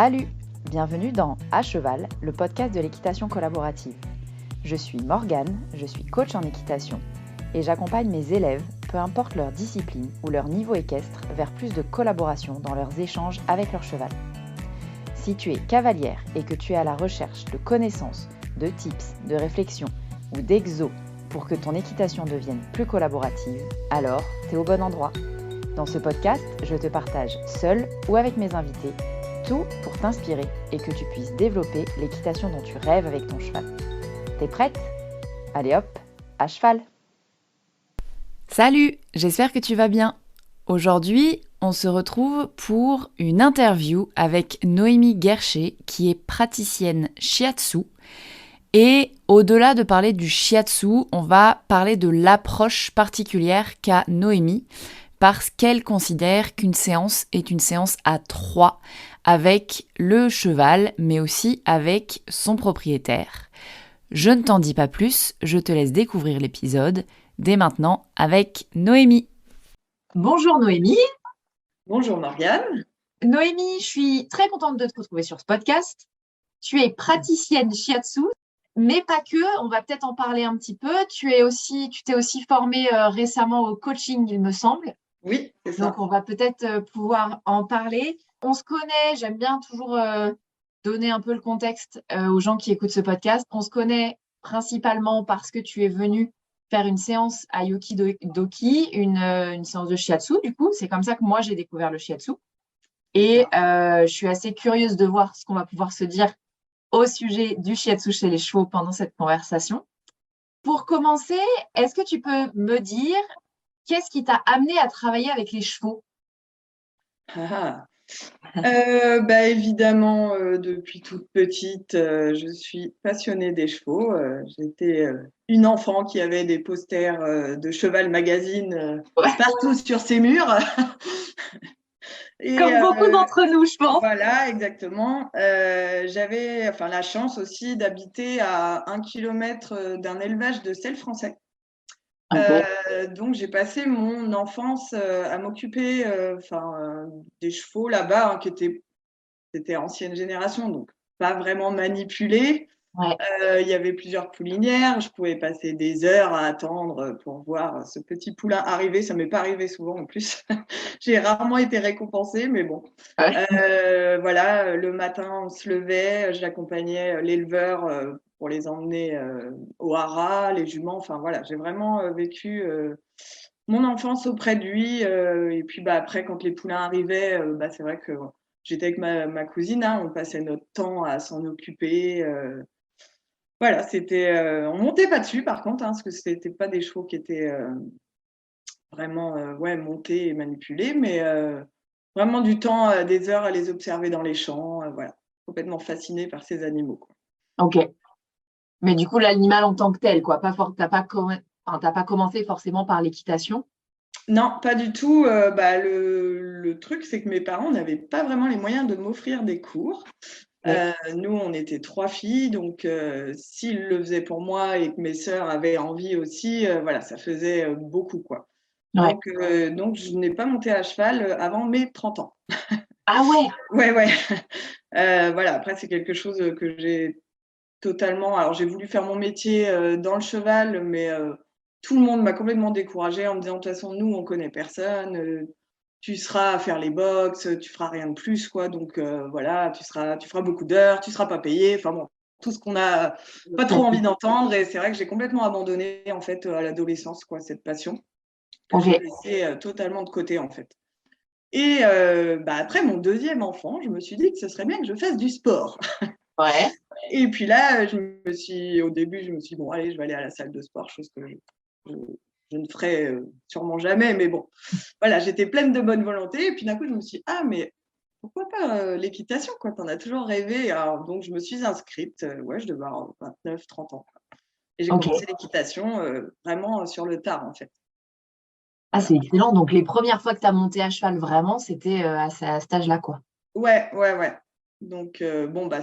Salut! Bienvenue dans À Cheval, le podcast de l'équitation collaborative. Je suis Morgane, je suis coach en équitation et j'accompagne mes élèves, peu importe leur discipline ou leur niveau équestre, vers plus de collaboration dans leurs échanges avec leur cheval. Si tu es cavalière et que tu es à la recherche de connaissances, de tips, de réflexions ou d'exos pour que ton équitation devienne plus collaborative, alors tu es au bon endroit. Dans ce podcast, je te partage seule ou avec mes invités tout pour t'inspirer et que tu puisses développer l'équitation dont tu rêves avec ton cheval. T'es prête ? Allez hop, à cheval ! Salut, j'espère que tu vas bien. Aujourd'hui, on se retrouve pour une interview avec Noémie Guercher qui est praticienne shiatsu. Et au-delà de parler du shiatsu, on va parler de l'approche particulière qu'a Noémie parce qu'elle considère qu'une séance est une séance à 3 avec le cheval, mais aussi avec son propriétaire. Je ne t'en dis pas plus, je te laisse découvrir l'épisode dès maintenant avec Noémie. Bonjour Noémie. Bonjour Morgane. Noémie, je suis très contente de te retrouver sur ce podcast. Tu es praticienne shiatsu, mais pas que, on va peut-être en parler un petit peu. Tu t'es aussi formée récemment au coaching, il me semble. Oui, c'est ça. Donc, on va peut-être pouvoir en parler. On se connaît, j'aime bien toujours donner un peu le contexte aux gens qui écoutent ce podcast. On se connaît principalement parce que tu es venue faire une séance à Yoki Doki, une séance de shiatsu, du coup. C'est comme ça que moi, j'ai découvert le shiatsu. Et je suis assez curieuse de voir ce qu'on va pouvoir se dire au sujet du shiatsu chez les chevaux pendant cette conversation. Pour commencer, est-ce que tu peux me dire qu'est-ce qui t'a amené à travailler avec les chevaux ? Évidemment, depuis toute petite, je suis passionnée des chevaux. J'étais une enfant qui avait des posters de Cheval Magazine partout sur ses murs. Comme beaucoup d'entre nous, je pense. Voilà, exactement. J'avais la chance aussi d'habiter à 1 kilomètre d'un élevage de sel français. Okay. Donc j'ai passé mon enfance à m'occuper des chevaux là-bas, c'était ancienne génération, donc pas vraiment manipulés. Ouais. Il y avait plusieurs poulinières, je pouvais passer des heures à attendre pour voir ce petit poulain arriver. Ça m'est pas arrivé souvent en plus. J'ai rarement été récompensée, mais bon. Ouais. Voilà, le matin on se levait, j'accompagnais l'éleveur pour les emmener au haras, les juments. Enfin voilà, j'ai vraiment vécu mon enfance auprès de lui. Et puis après, quand les poulains arrivaient, c'est vrai que j'étais avec ma cousine, hein, on passait notre temps à s'en occuper. Voilà, on montait pas dessus par contre, hein, parce que c'était pas des chevaux qui étaient vraiment montés et manipulés, mais vraiment du temps, des heures à les observer dans les champs. Voilà, complètement fascinée par ces animaux, quoi. Ok. Mais du coup, l'animal en tant que tel, quoi. T'as pas commencé forcément par l'équitation. Non, pas du tout. Le truc, c'est que mes parents n'avaient pas vraiment les moyens de m'offrir des cours. Ouais. Nous, on était 3 filles, donc s'ils le faisaient pour moi et que mes sœurs avaient envie aussi, voilà, ça faisait beaucoup, quoi. Ouais. Donc je n'ai pas monté à cheval avant mes 30 ans. Ah ouais. Ouais. Voilà, après, c'est quelque chose que j'ai totalement. Alors, j'ai voulu faire mon métier dans le cheval, mais tout le monde m'a complètement découragée en me disant: «De toute façon, nous, on connaît personne, tu seras à faire les box, tu feras rien de plus, quoi. Donc voilà, tu feras beaucoup d'heures, tu seras pas payée». Enfin bon, tout ce qu'on a pas trop envie d'entendre. Et c'est vrai que j'ai complètement abandonné, en fait, à l'adolescence, quoi, cette passion que j'ai Ok. laissée totalement de côté, en fait. Et après mon 2e enfant, je me suis dit que ce serait bien que je fasse du sport. Ouais. Et puis là, au début, je me suis dit: «Bon allez, je vais aller à la salle de sport», chose que je ne ferai sûrement jamais, mais bon, voilà, j'étais pleine de bonne volonté. Et puis d'un coup, je me suis dit: «Ah mais pourquoi pas l'équitation, quoi? Tu en as toujours rêvé». Alors donc je me suis inscrite, je devais avoir 29-30 ans, quoi. Et j'ai Ok. commencé l'équitation vraiment sur le tard, en fait. Ah, c'est excellent. Donc, les premières fois que tu as monté à cheval, vraiment, c'était à cet âge-là, quoi. Ouais. Donc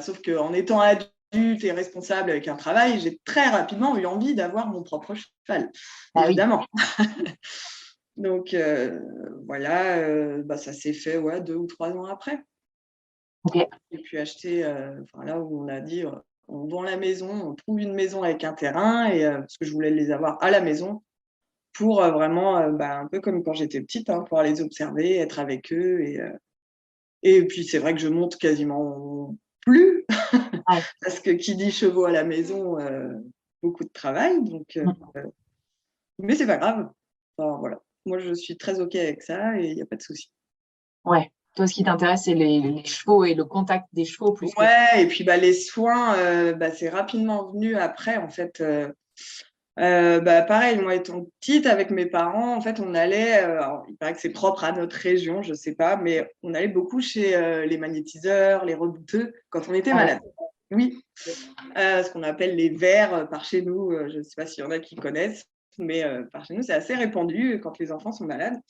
sauf qu'en étant adulte et responsable avec un travail, j'ai très rapidement eu envie d'avoir mon propre cheval, Ah oui. évidemment. Donc voilà, ça s'est fait 2 ou 3 ans après. Ok. J'ai pu acheter, là où on a dit, on vend la maison, on trouve une maison avec un terrain parce que je voulais les avoir à la maison pour vraiment, un peu comme quand j'étais petite, hein, pouvoir les observer, être avec eux et puis c'est vrai que je monte quasiment plus Ouais. parce que qui dit chevaux à la maison, beaucoup de travail donc mais c'est pas grave. Enfin voilà, moi je suis très OK avec ça et il y a pas de souci. Ouais. Toi, ce qui t'intéresse, c'est les chevaux et le contact des chevaux plus que… Ouais et puis, les soins, c'est rapidement venu après en fait, pareil, moi étant petite avec mes parents, en fait, on allait, alors il paraît que c'est propre à notre région, je sais pas, mais on allait beaucoup chez, les magnétiseurs, les rebouteux quand on était Ah ouais. malade. Oui, ce qu'on appelle les vers, par chez nous, je ne sais pas s'il y en a qui connaissent, mais par chez nous, c'est assez répandu quand les enfants sont malades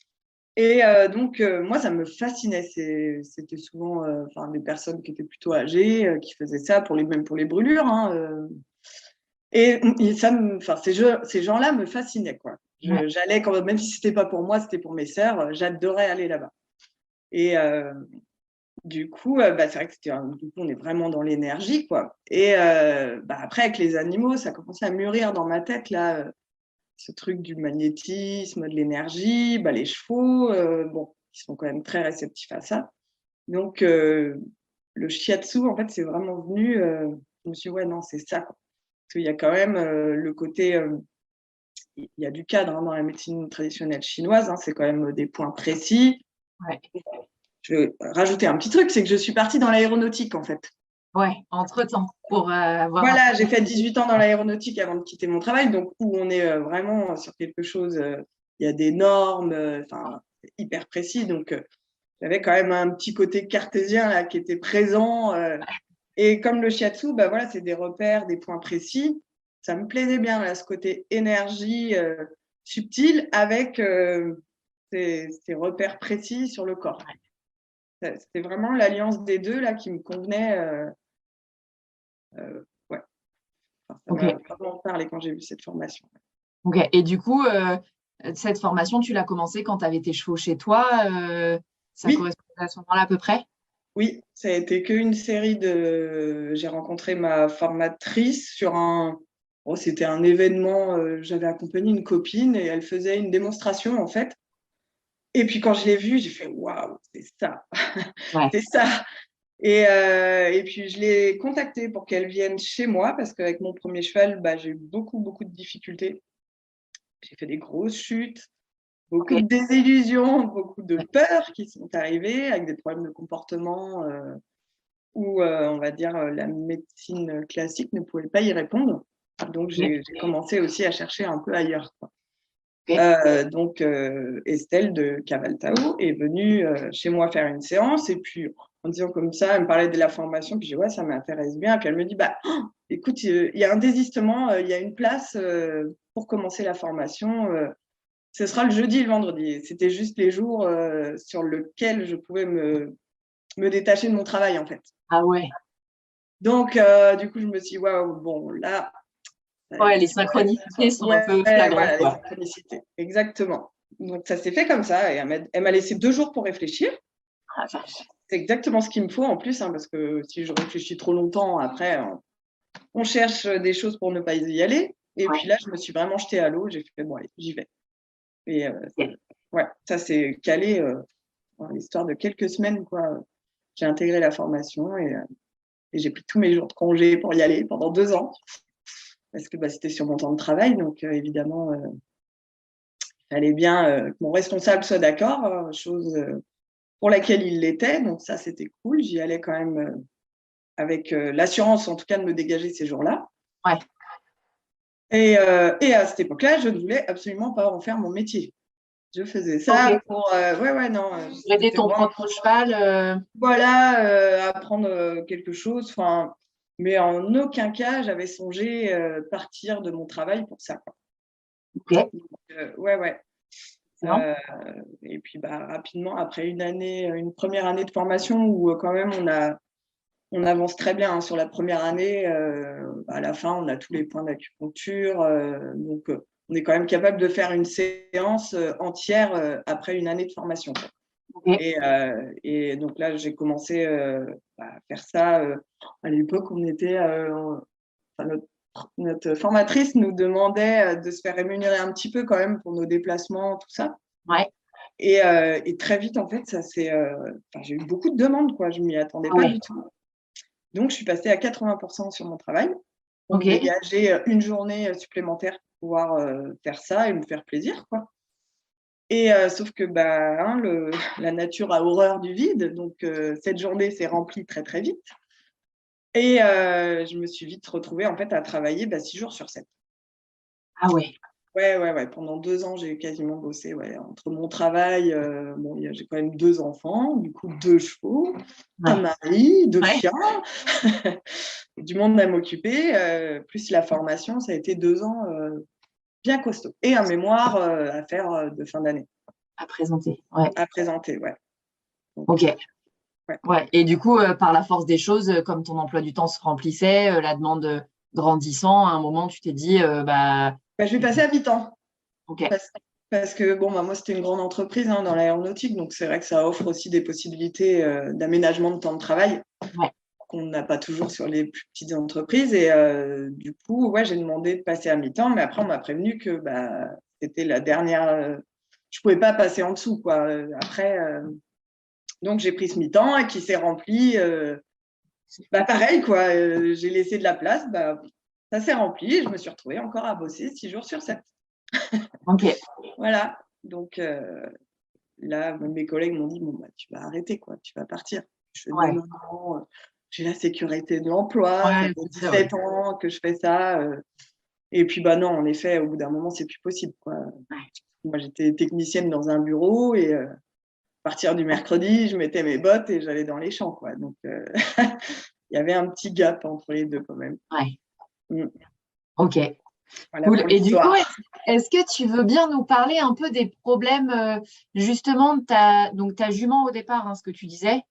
et donc moi, ça me fascinait. C'était souvent, des personnes qui étaient plutôt âgées, qui faisaient ça même pour les brûlures, hein, et ça me enfin, ces gens-là me fascinaient, quoi. Ouais. J'allais quand même si c'était pas pour moi, c'était pour mes sœurs, j'adorais aller là-bas et du coup, c'est vrai que du coup, on est vraiment dans l'énergie, quoi et après avec les animaux, ça a commencé à mûrir dans ma tête là, ce truc du magnétisme, de l'énergie, les chevaux, ils sont quand même très réceptifs à ça. Donc le shiatsu, en fait, c'est vraiment venu, je me suis dit: «Ouais, non, c'est ça, quoi». Parce qu'il y a quand même, le côté, il y a du cadre, hein, dans la médecine traditionnelle chinoise, hein, c'est quand même, des points précis. Ouais. Je vais rajouter un petit truc, c'est que je suis partie dans l'aéronautique, en fait. Ouais. Entre-temps, pour avoir un… Voilà, j'ai fait 18 ans dans l'aéronautique avant de quitter mon travail, donc où on est, vraiment sur quelque chose, il y a des normes, c'est hyper précis, donc j'avais quand même un petit côté cartésien là qui était présent, et comme le shiatsu, voilà, c'est des repères, des points précis. Ça me plaisait bien là, ce côté énergie, subtile avec, ces repères précis sur le corps. C'était vraiment l'alliance des 2 là qui me convenait, ouais. Enfin, ça m'a Ok. vraiment parlé quand j'ai vu cette formation. Ok. Et du coup, cette formation, tu l'as commencée quand tu avais tes chevaux chez toi. Ça Oui, correspondait à ce moment-là à peu près? oui, ça a été qu'une série de j'ai rencontré ma formatrice sur c'était un événement, j'avais accompagné une copine et elle faisait une démonstration, en fait. Et puis quand je l'ai vue, j'ai fait: «Waouh, c'est ça, Ouais. c'est ça» et puis je l'ai contactée pour qu'elle vienne chez moi parce qu'avec mon premier cheval, j'ai eu beaucoup, beaucoup de difficultés. J'ai fait des grosses chutes, Ok. beaucoup de désillusions, beaucoup de Ouais. peurs qui sont arrivées avec des problèmes de comportement, où, on va dire, la médecine classique ne pouvait pas y répondre. Donc Ok. j'ai commencé aussi à chercher un peu ailleurs, quoi. Ok. Donc Estelle de Cavaltao est venue, chez moi faire une séance et puis en disant comme ça, elle me parlait de la formation, puis j'ai dit: «Ouais, ça m'intéresse bien» et puis elle me dit: écoute, il y a un désistement, il y a une place, pour commencer la formation, ce sera le jeudi et le vendredi» et c'était juste les jours, sur lesquels je pouvais me détacher de mon travail, en fait. Ah ouais. Donc du coup, je me suis dit: «Waouh, bon là, ça Ouais, les va être» synchronicités sont un ouais, peu flagrantes, voilà, les quoi. synchronicités, exactement. Donc ça s'est fait comme ça et elle m'a laissé 2 jours pour réfléchir. Ah la vache. C'est exactement ce qu'il me faut en plus, hein, parce que si je réfléchis trop longtemps, après, on cherche, des choses pour ne pas y aller et Ouais. puis là, je me suis vraiment jetée à l'eau, j'ai fait: «Bon allez, j'y vais» et Ok. ouais, ça s'est calé, en l'histoire de quelques semaines, quoi, j'ai intégré la formation et j'ai pris tous mes jours de congé pour y aller pendant 2 ans parce que, c'était sur mon temps de travail donc évidemment, il fallait bien, que mon responsable soit d'accord, chose, pour laquelle il l'était donc ça, c'était cool. J'y allais quand même, avec, l'assurance, en tout cas, de me dégager ces jours-là Ouais. et à cette époque-là, je ne voulais absolument pas en faire mon métier. Je faisais ça Ok. pour, ouais, ouais, non, Pour aider c'était ton vraiment propre cheval. voilà, apprendre, quelque chose, mais en aucun cas, j'avais songé, partir de mon travail pour ça, quoi. Ok. Ouais, ouais, Non. et puis, rapidement, après une première année de formation où, quand même on avance très bien, hein, sur la première année, à la fin, on a tous les points d'acupuncture, donc on est quand même capable de faire une séance, entière, après une année de formation, quoi. Et donc là, j'ai commencé à faire ça. À l'époque, on était, notre formatrice nous demandait de se faire rémunérer un petit peu quand même pour nos déplacements, tout ça. Ouais. Et très vite, en fait, j'ai eu beaucoup de demandes, quoi. Je m'y attendais pas du tout. Donc, je suis passée à 80% sur mon travail pour dégager une journée supplémentaire pour pouvoir faire ça et me faire plaisir, quoi. Et sauf que la nature a horreur du vide, donc cette journée s'est remplie très, très vite. Et je me suis vite retrouvée en fait à travailler 6 jours sur 7. Ah ouais. Ouais. Pendant 2 ans, j'ai quasiment bossé, entre mon travail, j'ai quand même 2 enfants, du coup 2 chevaux, un mari, 2 chiens, du monde à m'occuper, plus la formation, ça a été 2 ans bien costaud. Et un mémoire à faire de fin d'année. À présenter, ouais. À présenter, ouais. Donc, ok. Ouais. Et du coup, par la force des choses, comme ton emploi du temps se remplissait, la demande grandissant, à un moment, tu t'es dit, je vais passer à mi-temps. Ok. Parce que moi, c'était une grande entreprise dans l'aéronautique, donc c'est vrai que ça offre aussi des possibilités d'aménagement de temps de travail qu'on n'a pas toujours sur les plus petites entreprises. Et du coup, j'ai demandé de passer à mi-temps, mais après, on m'a prévenu que c'était la dernière. Je ne pouvais pas passer en dessous, quoi. Après, donc j'ai pris ce mi-temps et qui s'est rempli. Pareil, quoi. J'ai laissé de la place. Ça s'est rempli et je me suis retrouvée encore à bosser 6 jours sur 7. Ok. Voilà. Donc là, mes collègues m'ont dit tu vas arrêter, quoi. Tu vas partir. Je fais non, j'ai la sécurité de l'emploi. Ça fait 17 ans que je fais ça. Et puis, non, en effet, au bout d'un moment, c'est plus possible, quoi. Moi, j'étais technicienne dans un bureau et à partir du mercredi, je mettais mes bottes et j'allais dans les champs, quoi. Donc, il y avait un petit gap entre les deux, quand même. Ok. Voilà, cool. Et du coup, est-ce que tu veux bien nous parler un peu des problèmes, justement, de ta jument au départ, ce que tu disais,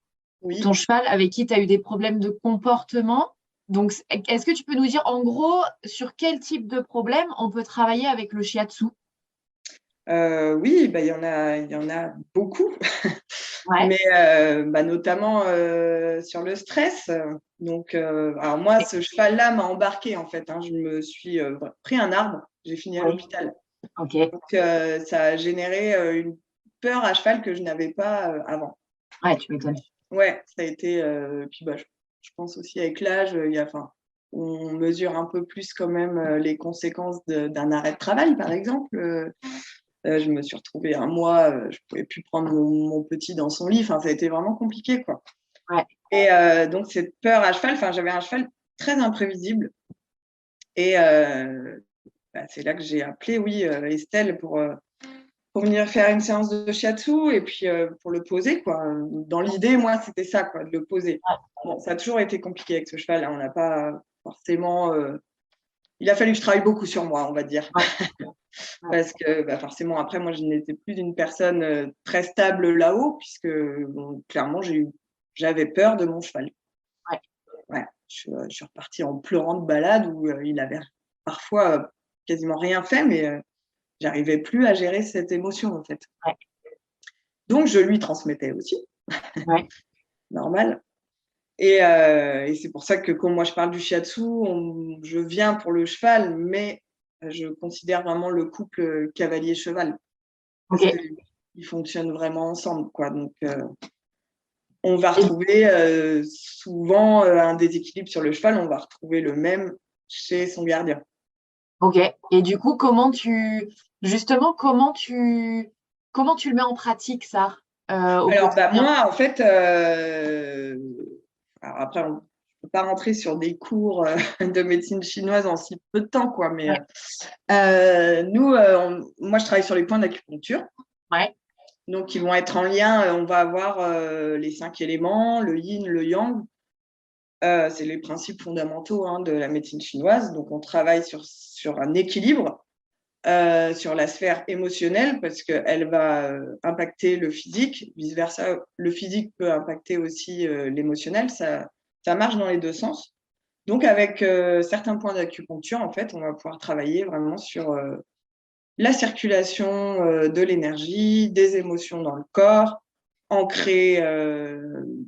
ton cheval avec qui tu as eu des problèmes de comportement. Donc, est-ce que tu peux nous dire, en gros, sur quel type de problème on peut travailler avec le shiatsu? Oui, il y en a beaucoup, mais notamment sur le stress. Donc, alors moi, ce cheval-là m'a embarqué en fait. Je me suis pris un arbre, j'ai fini à l'hôpital. Donc, ça a généré une peur à cheval que je n'avais pas avant. Ouais, tu m'étonnes. Ouais, ça a été. Puis je pense aussi avec l'âge, on mesure un peu plus quand même les conséquences d'un arrêt de travail, par exemple. Je me suis retrouvée un mois, je ne pouvais plus prendre mon petit dans son lit. Enfin, ça a été vraiment compliqué, quoi. Et donc, cette peur à cheval, j'avais un cheval très imprévisible. Et c'est là que j'ai appelé, Estelle pour venir faire une séance de shiatsu et puis pour le poser, quoi. Dans l'idée, moi, c'était ça, quoi, de le poser. Bon, ça a toujours été compliqué avec ce cheval. On n'a pas forcément… Il a fallu que je travaille beaucoup sur moi, on va dire. Parce que forcément, après, moi, je n'étais plus une personne très stable là-haut, puisque clairement, j'avais peur de mon cheval. Je suis repartie en pleurant de balade où il avait parfois quasiment rien fait, mais j'arrivais plus à gérer cette émotion, en fait. Donc, je lui transmettais aussi. Normal. Et c'est pour ça que quand moi je parle du shiatsu, je viens pour le cheval, mais je considère vraiment le couple cavalier-cheval. Parce qu'ils fonctionnent vraiment ensemble, quoi. Donc, on va retrouver souvent un déséquilibre sur le cheval, on va retrouver le même chez son gardien. Ok. Et du coup, comment tu le mets en pratique, ça Alors, moi, en fait, alors après, on ne peut pas rentrer sur des cours de médecine chinoise en si peu de temps, quoi. Mais moi, je travaille sur les points d'acupuncture. Donc, ils vont être en lien. On va avoir les 5 éléments, le yin, le yang. C'est les principes fondamentaux de la médecine chinoise. Donc, on travaille sur un équilibre. Sur la sphère émotionnelle parce qu'elle va impacter le physique, vice-versa, le physique peut impacter aussi l'émotionnel, ça marche dans les deux sens. Donc avec certains points d'acupuncture, en fait, on va pouvoir travailler vraiment sur la circulation de l'énergie, des émotions dans le corps, ancrer, le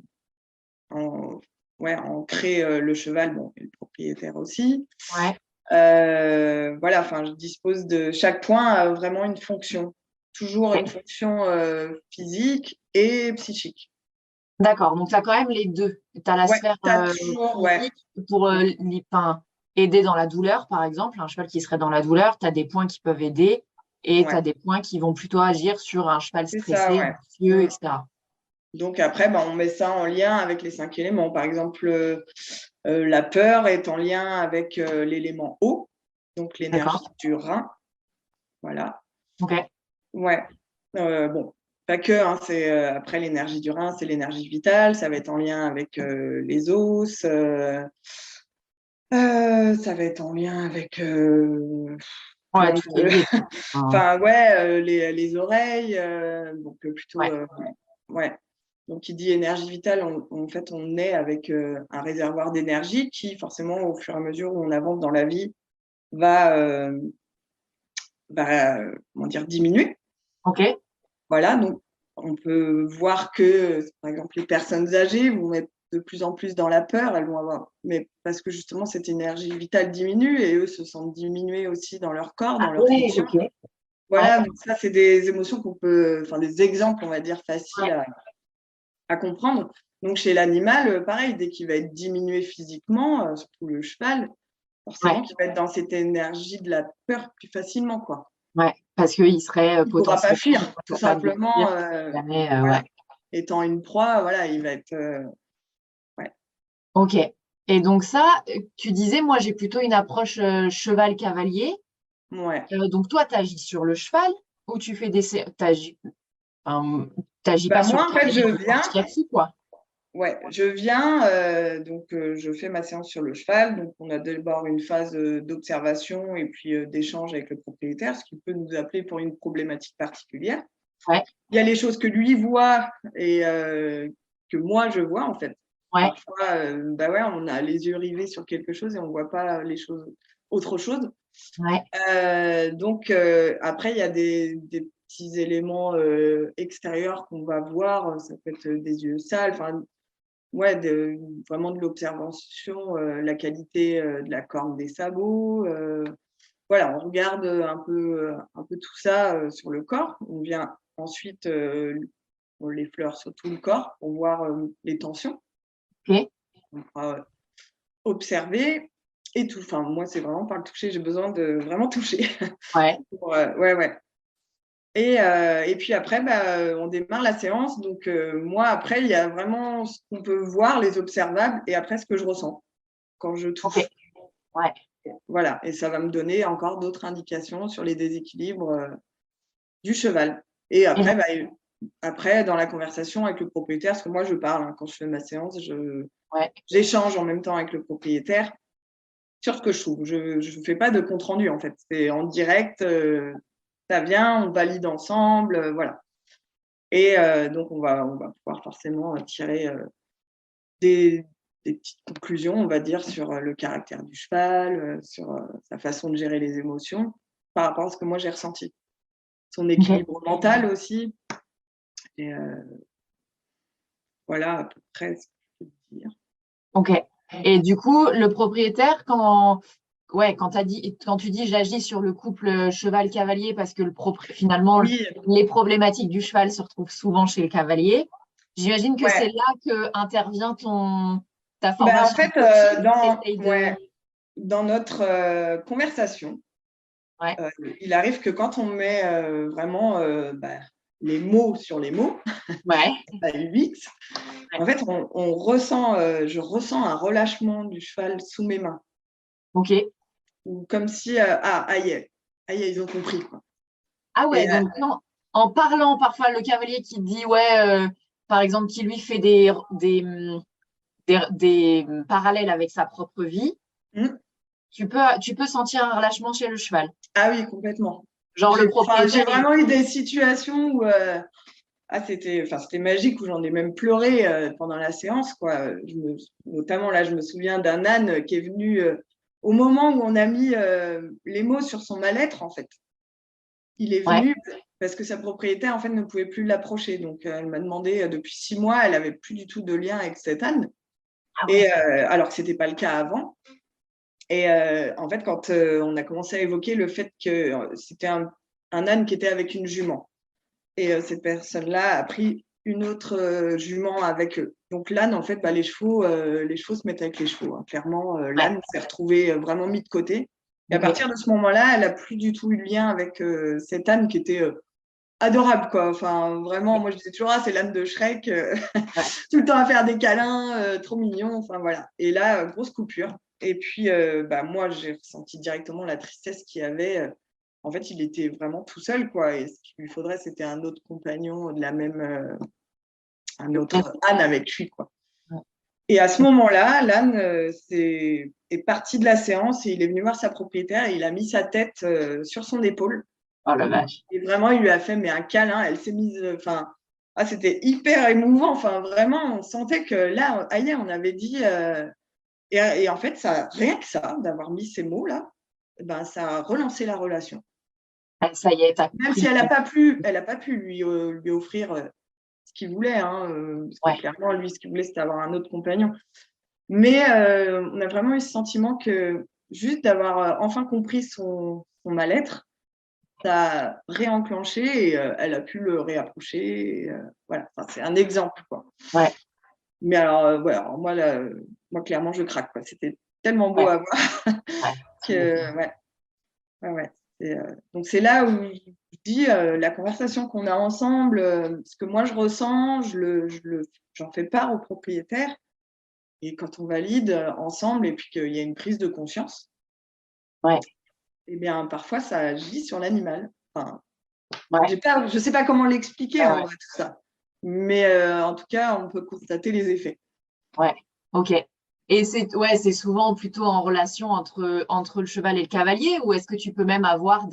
cheval, bon, et le propriétaire aussi. Ouais. Voilà, enfin, je dispose de chaque point a vraiment une fonction, toujours une fonction physique et psychique. D'accord, donc tu as quand même les deux. Tu as la Ouais, sphère t'as toujours, physique pour aider dans la douleur, par exemple, un cheval qui serait dans la douleur, tu as des points qui peuvent aider et tu ouais, as des points qui vont plutôt agir sur un cheval c'est ça, stressé, ouais. anxieux, etc. Donc après, on met ça en lien avec les 5 éléments. Par exemple, la peur est en lien avec l'élément eau, donc l'énergie D'accord. du rein. Voilà. Ok. Ouais. Bon, pas que, hein, c'est après l'énergie du rein, c'est l'énergie vitale, ça va être en lien avec les os, ça va être en lien avec Ouais, plein tout est de lié, quoi. enfin ouais, les oreilles, donc plutôt Ouais. ouais. Donc qui dit énergie vitale, en fait, on est avec un réservoir d'énergie qui forcément, au fur et à mesure où on avance dans la vie, va, comment dire? Diminuer. Ok. Voilà, donc on peut voir que, par exemple, les personnes âgées vont être de plus en plus dans la peur, elles vont avoir mais parce que justement cette énergie vitale diminue et eux se sentent diminués aussi dans leur corps, Ah dans leurs ouais, fonctions. ok. Ouais, Voilà, donc ça, c'est des émotions qu'on peut enfin des exemples, on va dire, faciles ouais. à comprendre. Donc chez l'animal, pareil, dès qu'il va être diminué physiquement, surtout le cheval, Ouais. forcément qu'il va être dans cette énergie de la peur plus facilement, quoi. Ouais. Parce qu'il serait Il pourra pas potentiellement fuir, tout capable de simplement, fuir si jamais, voilà. ouais. Étant une proie, voilà, il va être, ouais. Ok. Et donc ça, tu disais, moi j'ai plutôt une approche cheval-cavalier. Ouais. Donc toi, tu agis sur le cheval ou tu fais t'agis pas sur Moi, en fait, je une viens partie active, quoi. ouais, je viens, donc je fais ma séance sur le cheval. Donc on a d'abord une phase, d'observation et puis, d'échange avec le propriétaire, ce qui peut nous appeler pour une problématique particulière. Ouais, Il y a les choses que lui voit et que moi je vois, en fait. ouais, Parfois, ouais, on a les yeux rivés sur quelque chose et on voit pas les choses autre chose. ouais. Donc après il y a des petits éléments, extérieurs qu'on va voir, ça peut être, des yeux sales, enfin ouais, vraiment de l'observation, la qualité, de la corne des sabots, voilà, on regarde, un peu tout ça, sur le corps. On vient ensuite, on l'effleure sur tout le corps pour voir, les tensions. Ok. On pourra observer et tout. Enfin, moi, c'est vraiment par le toucher, j'ai besoin de vraiment toucher Ouais. pour, ouais, ouais et puis après, on démarre la séance donc moi, après, il y a vraiment ce qu'on peut voir, les observables et après ce que je ressens quand je Ok. touche. Ouais. Voilà et ça va me donner encore d'autres indications sur les déséquilibres, du cheval et Et après, après dans la conversation avec le propriétaire, parce que moi je parle, hein, quand je fais ma séance, ouais. j'échange en même temps avec le propriétaire sur ce que je trouve. Je fais pas de compte rendu en fait, c'est en direct, ça vient, on valide ensemble, voilà et donc on va pouvoir forcément, tirer, des petites conclusions, on va dire, sur, le caractère du cheval, sur, sa façon de gérer les émotions par rapport à ce que moi j'ai ressenti. Son Ok. équilibre mental aussi et voilà à peu près ce que je peux te dire. Ok. Et du coup, le propriétaire, quand tu dis j'agis sur le couple cheval-cavalier parce que finalement, Oui, les problématiques du cheval se retrouvent souvent chez le cavalier, j'imagine que c'est ouais. là que intervient ta En formation fait, de coaching. T'essayes de. dans notre, conversation, Ouais, il arrive que quand on met, vraiment, les mots sur les mots, ouais, à 8, en fait, on ressent, je ressens un relâchement du cheval sous mes mains ok. ou comme si, ah, ça y est, ils ont compris, quoi Ah et ouais, donc non, en parlant parfois le cavalier qui dit ouais, par exemple, qui lui fait des parallèles avec sa propre vie, mmh. tu peux sentir un relâchement chez le cheval. Ah oui, complètement. Genre le J'ai propriétaire, vraiment eu des situations où, c'était magique, où j'en ai même pleuré, pendant la séance, quoi. Notamment là, je me souviens d'un âne qui est venu, au moment où on a mis, les mots sur son mal-être, en fait. Il est ouais, venu parce que sa propriétaire, en fait, ne pouvait plus l'approcher. Donc, elle m'a demandé, depuis 6 mois, elle avait plus du tout de lien avec cet âne. Ah ouais. Et alors que c'était pas le cas avant. Et en fait, quand on a commencé à évoquer le fait que c'était un âne qui était avec une jument, et cette personne-là a pris une autre jument avec eux. Donc l'âne, en fait, les chevaux se mettent avec les chevaux, hein. Clairement, l'âne s'est retrouvé vraiment mis de côté. Et à partir de ce moment-là, elle a plus du tout eu de lien avec cet âne qui était adorable, quoi. Enfin, vraiment, moi je disais toujours, c'est l'âne de Shrek, tout le temps à faire des câlins, trop mignon. Enfin voilà. Et là, grosse coupure. Et puis, moi, j'ai ressenti directement la tristesse qu'il y avait. En fait, il était vraiment tout seul, quoi. Et ce qu'il lui faudrait, c'était un autre compagnon de la même, un autre âne avec lui, quoi. Et à ce moment-là, l'âne est parti de la séance et il est venu voir sa propriétaire et il a mis sa tête sur son épaule. Oh la vache. Et vraiment, il lui a fait un câlin. Elle s'est mise, c'était hyper émouvant. Enfin, vraiment, on sentait que là, ailleurs, on avait dit. Et en fait, rien que ça, d'avoir mis ces mots-là, ça a relancé la relation. Ah, ça y est, Même si elle n'a pas pu lui offrir ce qu'il voulait, hein, parce que clairement, lui, ce qu'il voulait, c'était avoir un autre compagnon. Mais on a vraiment eu ce sentiment que juste d'avoir enfin compris son mal-être, ça a réenclenché et elle a pu le réapprocher. Et, voilà, c'est un exemple, quoi. Ouais. Mais alors, voilà, alors moi, clairement, je craque, quoi. C'était tellement beau à voir que, ouais. Donc, c'est là où je dis la conversation qu'on a ensemble, ce que moi je ressens, j'en fais part au propriétaire. Et quand on valide ensemble et puis qu'il y a une prise de conscience, eh bien, parfois, ça agit sur l'animal. Enfin, je ne sais pas comment l'expliquer en vrai, tout ça. Mais en tout cas, on peut constater les effets. Ouais, ok. Et c'est souvent plutôt en relation entre le cheval et le cavalier, ou est-ce que tu peux même avoir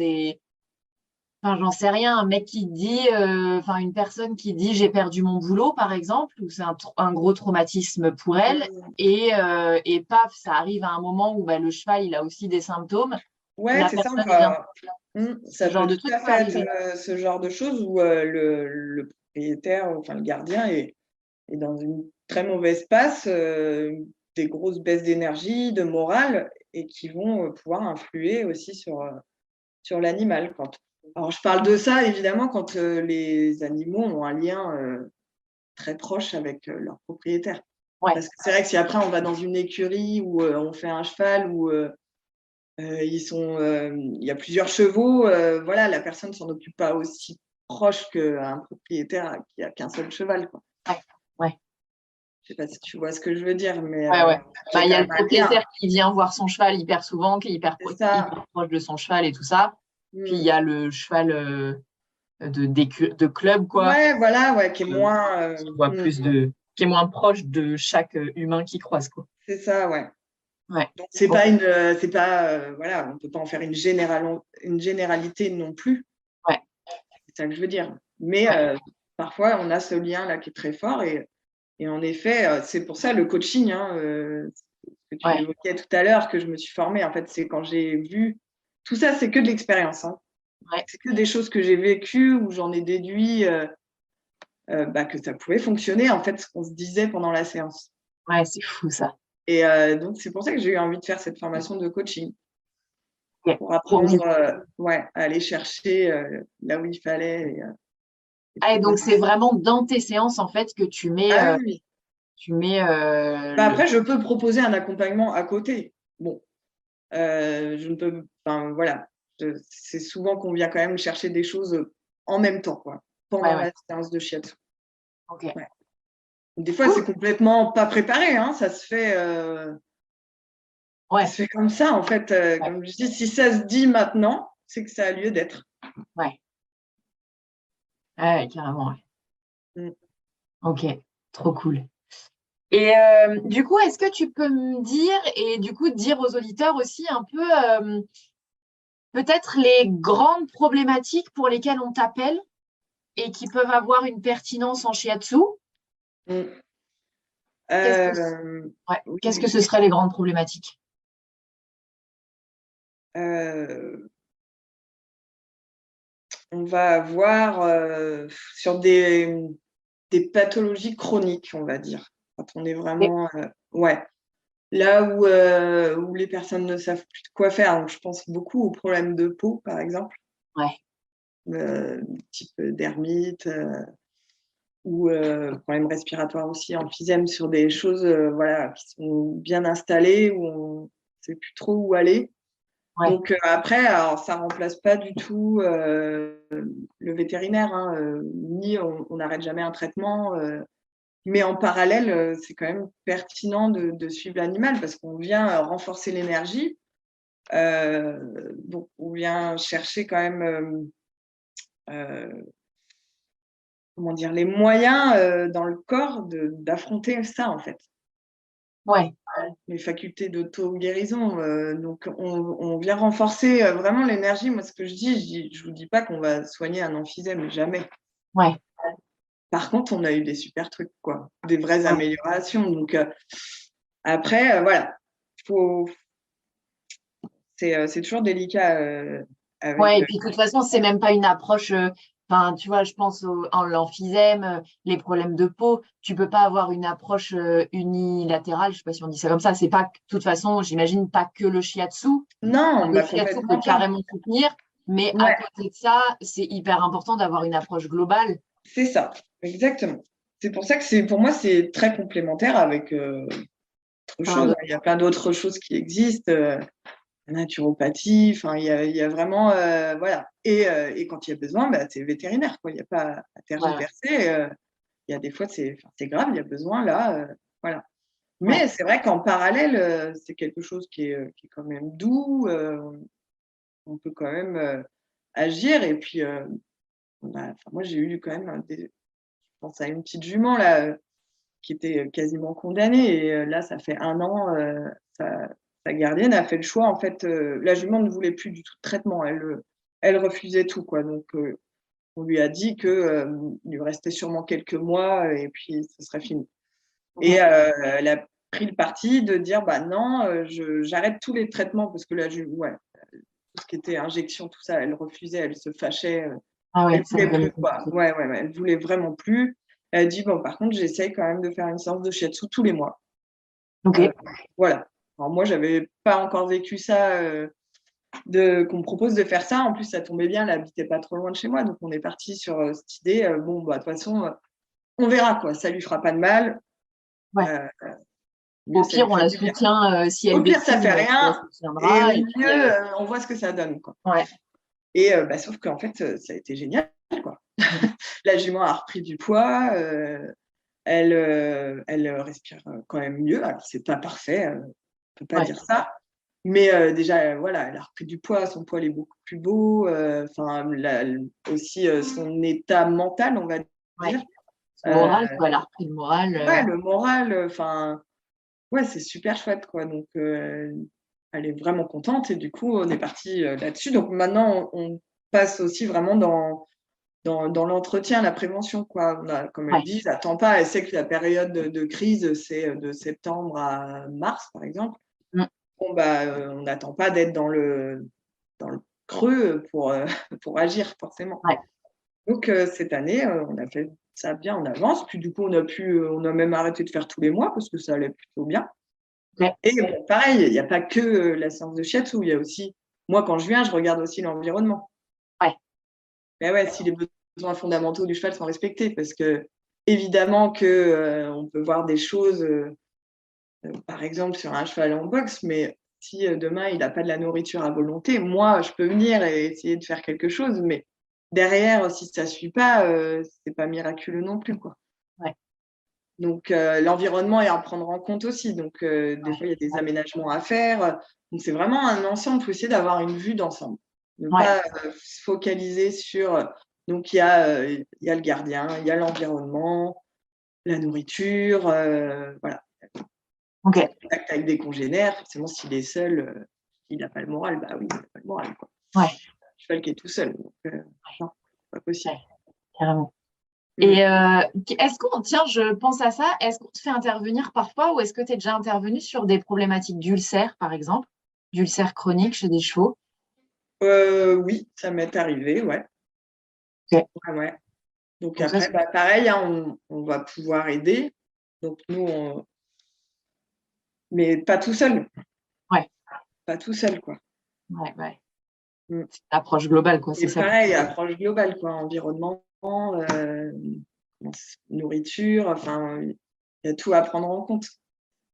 enfin, j'en sais rien, un mec qui dit, une personne qui dit j'ai perdu mon boulot, par exemple, ou c'est un gros traumatisme pour elle, et paf, ça arrive à un moment où le cheval, il a aussi des symptômes. Ouais, c'est ça. Ça genre peut de tout truc à peut fait arriver. être ce genre de choses où le propriétaire, enfin le gardien, est dans une très mauvaise passe, des grosses baisses d'énergie, de morale, et qui vont pouvoir influer aussi sur l'animal. Alors, je parle de ça, évidemment, quand les animaux ont un lien très proche avec leur propriétaire. Parce que c'est vrai que si après, on va dans une écurie où on fait un cheval, où il y a plusieurs chevaux, voilà, la personne ne s'en occupe pas aussi proche qu'un propriétaire qui a qu'un seul cheval, quoi. Je sais pas si tu vois ce que je veux dire, mais il y a le propriétaire qui vient voir son cheval hyper souvent, qui est hyper proche de son cheval et tout ça. Puis il y a le cheval de club, quoi. Ouais, voilà, qui est moins qui est moins proche de chaque humain qui croise, quoi. C'est ça, ouais. Donc c'est pas voilà, on peut pas en faire une généralité non plus. C'est ça que je veux dire. Mais parfois on a ce lien là qui est très fort et en effet, c'est pour ça le coaching, ce que tu évoquais tout à l'heure, que je me suis formée. En fait, c'est quand j'ai vu tout ça, c'est que de l'expérience. C'est que des choses que j'ai vécues où j'en ai déduit que ça pouvait fonctionner. En fait, ce qu'on se disait pendant la séance. Ouais, c'est fou ça. Et donc c'est pour ça que j'ai eu envie de faire cette formation de coaching. Pour apprendre à aller chercher là où il fallait. Et donc, c'est vraiment dans tes séances, en fait, que tu mets. Oui. Après, je peux proposer un accompagnement à côté. Bon, je ne peux. Enfin, voilà. C'est souvent qu'on vient quand même chercher des choses en même temps, quoi, pendant la séance de shiatsu. Des fois, c'est complètement pas préparé, ça se fait. Ça se fait comme ça, en fait. Comme je dis, si ça se dit maintenant, c'est que ça a lieu d'être. Carrément. Ok, trop cool. Et du coup, est-ce que tu peux me dire, et du coup dire aux auditeurs aussi un peu, peut-être les grandes problématiques pour lesquelles on t'appelle et qui peuvent avoir une pertinence en shiatsu? Qu'est-ce que ce seraient les grandes problématiques? on va avoir sur des pathologies chroniques, on va dire. Quand on est vraiment, ouais, là où les personnes ne savent plus quoi faire. Donc je pense beaucoup aux problèmes de peau, par exemple, Ouais. type dermite, ou problèmes respiratoires aussi, emphysème, sur des choses, voilà, qui sont bien installées, où on ne sait plus trop où aller. Ouais. Donc après, alors ça remplace pas du tout le vétérinaire, hein, ni on n'arrête jamais un traitement, mais en parallèle, c'est quand même pertinent de suivre l'animal parce qu'on vient renforcer l'énergie. Donc on vient chercher quand même, comment dire? Les moyens, dans le corps d'affronter ça, en fait. Ouais. Les facultés d'auto-guérison, donc on vient renforcer, vraiment l'énergie. Moi, ce que je vous dis pas qu'on va soigner un emphysème, jamais. Ouais. Par contre, on a eu des super trucs, quoi, des vraies Ouais. améliorations. Donc après, voilà, faut c'est toujours délicat, avec, Ouais, et puis de toute façon, c'est même pas une approche. Enfin, tu vois, je pense en l'emphysème, les problèmes de peau. Tu peux pas avoir une approche unilatérale. Je sais pas si on dit ça comme ça. C'est pas, de toute façon, j'imagine pas que le shiatsu. non, Le bah, shiatsu peut complètement pas. carrément soutenir, mais à Ouais, côté de ça, c'est hyper important d'avoir une approche globale. c'est ça, exactement. C'est pour ça que pour moi, c'est très complémentaire avec, autre Plein chose, de- hein. Il y a plein d'autres choses qui existent, naturopathie, enfin, il y a vraiment, voilà. Et quand il y a besoin, bah, c'est vétérinaire, quoi. Il y a pas à Ouais, tergiverser, il y a des fois, c'est grave, il y a besoin là, voilà. ouais, Mais c'est vrai qu'en parallèle, c'est quelque chose qui est quand même doux, on peut quand même, agir. Et puis, enfin, moi, j'ai eu quand même je pense à une petite jument là, qui était quasiment condamnée. Et là, ça fait 1 an, sa sa gardienne a fait le choix, en fait, la jument ne voulait plus du tout de traitement. Elle refusait tout, quoi. Donc on lui a dit que, il lui restait sûrement quelques mois et puis ce serait fini. Et ok, elle a pris le parti de dire: «Bah non, j'arrête tous les traitements», parce que ouais, tout ce qui était injection, tout ça, elle refusait, elle se fâchait, ah ouais, elle ça voulait devient plus, quoi. compliqué. Ouais, ouais, ouais, elle voulait vraiment plus. Elle a dit: «Bon, par contre, j'essaye quand même de faire une séance de shiatsu tous les mois». Ok, Heu, voilà. Alors moi, j'avais pas encore vécu ça, de qu'on me propose de faire ça. En plus, ça tombait bien, elle habitait pas trop loin de chez moi, donc on est partis sur, cette idée, bon, bah, de toute façon, on verra, quoi. Ça lui fera pas de mal, ouais. heu, mieux Au ça lui pire, on fait la du bien. soutient si Au elle pire, ça décline, fait on la rien. Et soutiendra. au Et puis, mieux, on voit ce que ça donne, quoi. ouais. Et bah, sauf qu'en fait, ça a été génial, quoi. La jument a repris du poids, elle respire, quand même mieux. Alors c'est pas parfait, on peut pas Ouais, dire ça, mais déjà, voilà, elle a repris du poids, son poil est beaucoup plus beau, enfin aussi, son état mental, on va ouais. dire. Heu, Moral, quoi. Elle a repris le moral. ouais, le moral, enfin, ouais, c'est super chouette, quoi. Donc elle est vraiment contente et du coup, on est parti, là-dessus. Donc maintenant, on passe aussi vraiment dans l'entretien, la prévention, quoi. Comme elle Ouais, dit, j'attends pas. Elle sait que la période de crise, c'est, de septembre à mars, par exemple. mm, Bon, bah, on n'attend pas d'être dans le creux, pour agir forcément. ouais, Donc cette année, on a fait ça bien en avance. Puis du coup, on a même arrêté de faire tous les mois parce que ça allait plutôt bien. ouais, Et bon, pareil, il y a pas que, la séance de shiatsu, il y a aussi moi, quand je viens, je regarde aussi l'environnement. ouais, Mais ouais, si les besoins fondamentaux du cheval sont respectés, parce qu'évidemment que, on peut voir des choses, par exemple sur un cheval en boxe, mais si, demain il a pas de la nourriture à volonté, moi je peux venir et essayer de faire quelque chose, mais derrière, si ça suit pas, c'est pas miraculeux non plus, quoi. ouais, Donc l'environnement est à prendre en compte aussi, donc des ouais, fois il y a des aménagements à faire, donc c'est vraiment un ensemble. Il faut essayer d'avoir une vue d'ensemble. Ne ouais. pas, se focaliser sur, donc il y a le gardien, il y a l'environnement, la nourriture, voilà. Ok. Son contact avec des congénères, forcément s'il est seul, il a pas le moral, bah oui, il a pas le moral, quoi. Ouais, Le cheval qui est tout seul, donc non, pas possible. ouais, carrément. Mmh. Et est-ce qu'on, tiens, je pense à ça, est-ce qu'on te fait intervenir parfois ou est-ce que tu es déjà intervenu sur des problématiques d'ulcères, par exemple, d'ulcères chroniques chez des chevaux? Oui, ça m'est arrivé, ouais. Ouais. Donc Donc ça, après, pareil, hein, on va pouvoir aider. Donc nous, mais pas tout seul. ouais, Pas tout seul, quoi. ouais. Mm. C'est l'approche globale, quoi, c'est Et ça. pareil, approche globale, quoi. Environnement, nourriture, enfin, il y a tout à prendre en compte.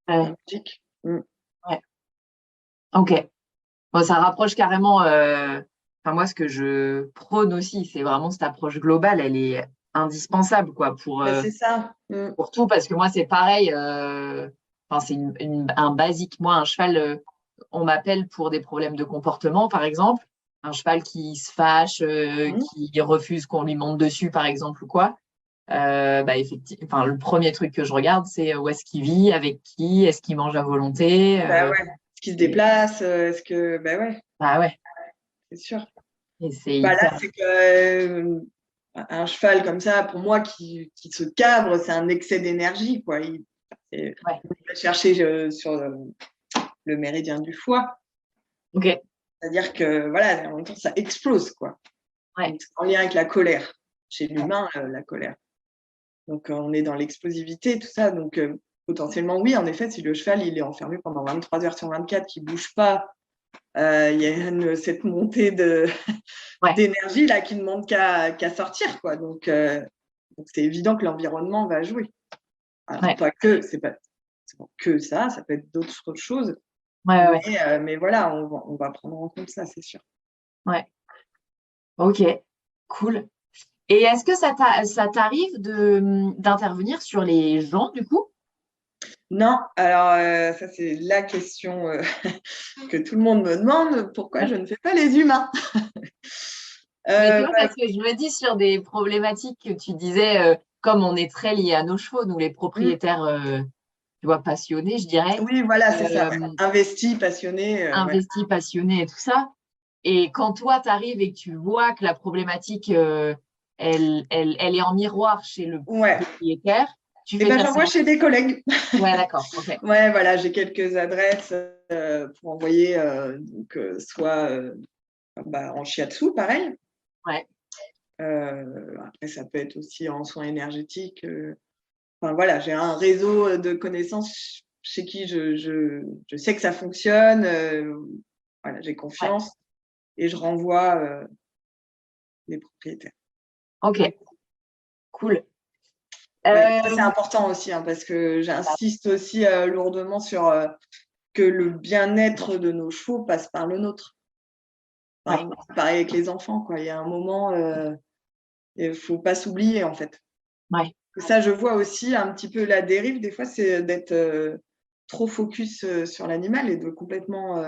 Ouais, Logique. ouais. Ok. Bon, ça rapproche carrément. Enfin, moi, ce que je prône aussi, c'est vraiment cette approche globale. Elle est indispensable, quoi, C'est ça. pour tout, parce que moi, c'est pareil. Enfin, c'est un basique. Moi, un cheval, on m'appelle pour des problèmes de comportement, par exemple. Un cheval qui se fâche, Mm. qui refuse qu'on lui monte dessus, par exemple, ou quoi. Effectivement, enfin, le premier truc que je regarde, c'est où est-ce qu'il vit, avec qui, est-ce qu'il mange à volonté. Bah ouais. Est-ce qu'il se déplace? Est-ce que. Bah ouais, Bah ouais, c'est sûr. et c'est Bah là, hyper. c'est que un cheval comme ça, pour moi, qui se cabre, c'est un excès d'énergie, quoi. Il Ouais. va chercher sur le méridien du foie. Ok. C'est-à-dire que, voilà, en même temps, ça explose, quoi. Ouais. Donc, c'est en lien avec la colère. Chez l'humain, la colère. Donc, on est dans l'explosivité, tout ça. Donc, potentiellement, oui, en effet, si le cheval, il est enfermé pendant 23 heures sur 24, qu'il ne bouge pas, il y a cette montée d'énergie là qui ne demande qu'à sortir, quoi. Donc, c'est évident que l'environnement va jouer. Alors, pas que, c'est pas que ça peut être d'autres choses. Mais voilà, on va prendre en compte ça, c'est sûr. Ouais. Ok. Cool. Et est-ce que ça t'arrive d'intervenir sur les gens, du coup? Non, alors ça c'est la question que tout le monde me demande, pourquoi je ne fais pas les humains? Mais tu vois, parce que je me dis sur des problématiques que tu disais, comme on est très liés à nos chevaux, nous les propriétaires, tu vois, passionnés, je dirais, oui, voilà, c'est ça. Ouais. Investi, passionné. Ouais. investis, passionnés et tout ça. Et quand toi, tu arrives et que tu vois que la problématique, elle est en miroir chez le Ouais. propriétaire, tu Et fais ta j'envoie séance. chez des collègues. Ouais, d'accord. Ok. Ouais, voilà, j'ai quelques adresses pour envoyer, donc, soit en shiatsu, pareil. Ouais. Après, ça peut être aussi en soins énergétiques. Enfin, voilà, j'ai un réseau de connaissances chez qui je sais que ça fonctionne. Voilà, j'ai confiance et je renvoie les propriétaires. Ok. Cool. Ouais, ça, c'est important aussi, hein, parce que j'insiste aussi lourdement sur que le bien-être de nos chevaux passe par le nôtre. Enfin, pareil avec les enfants, quoi. Il y a un moment, il ne faut pas s'oublier, en fait. Ouais. Et ça, je vois aussi un petit peu la dérive, des fois, c'est d'être trop focus sur l'animal et de complètement,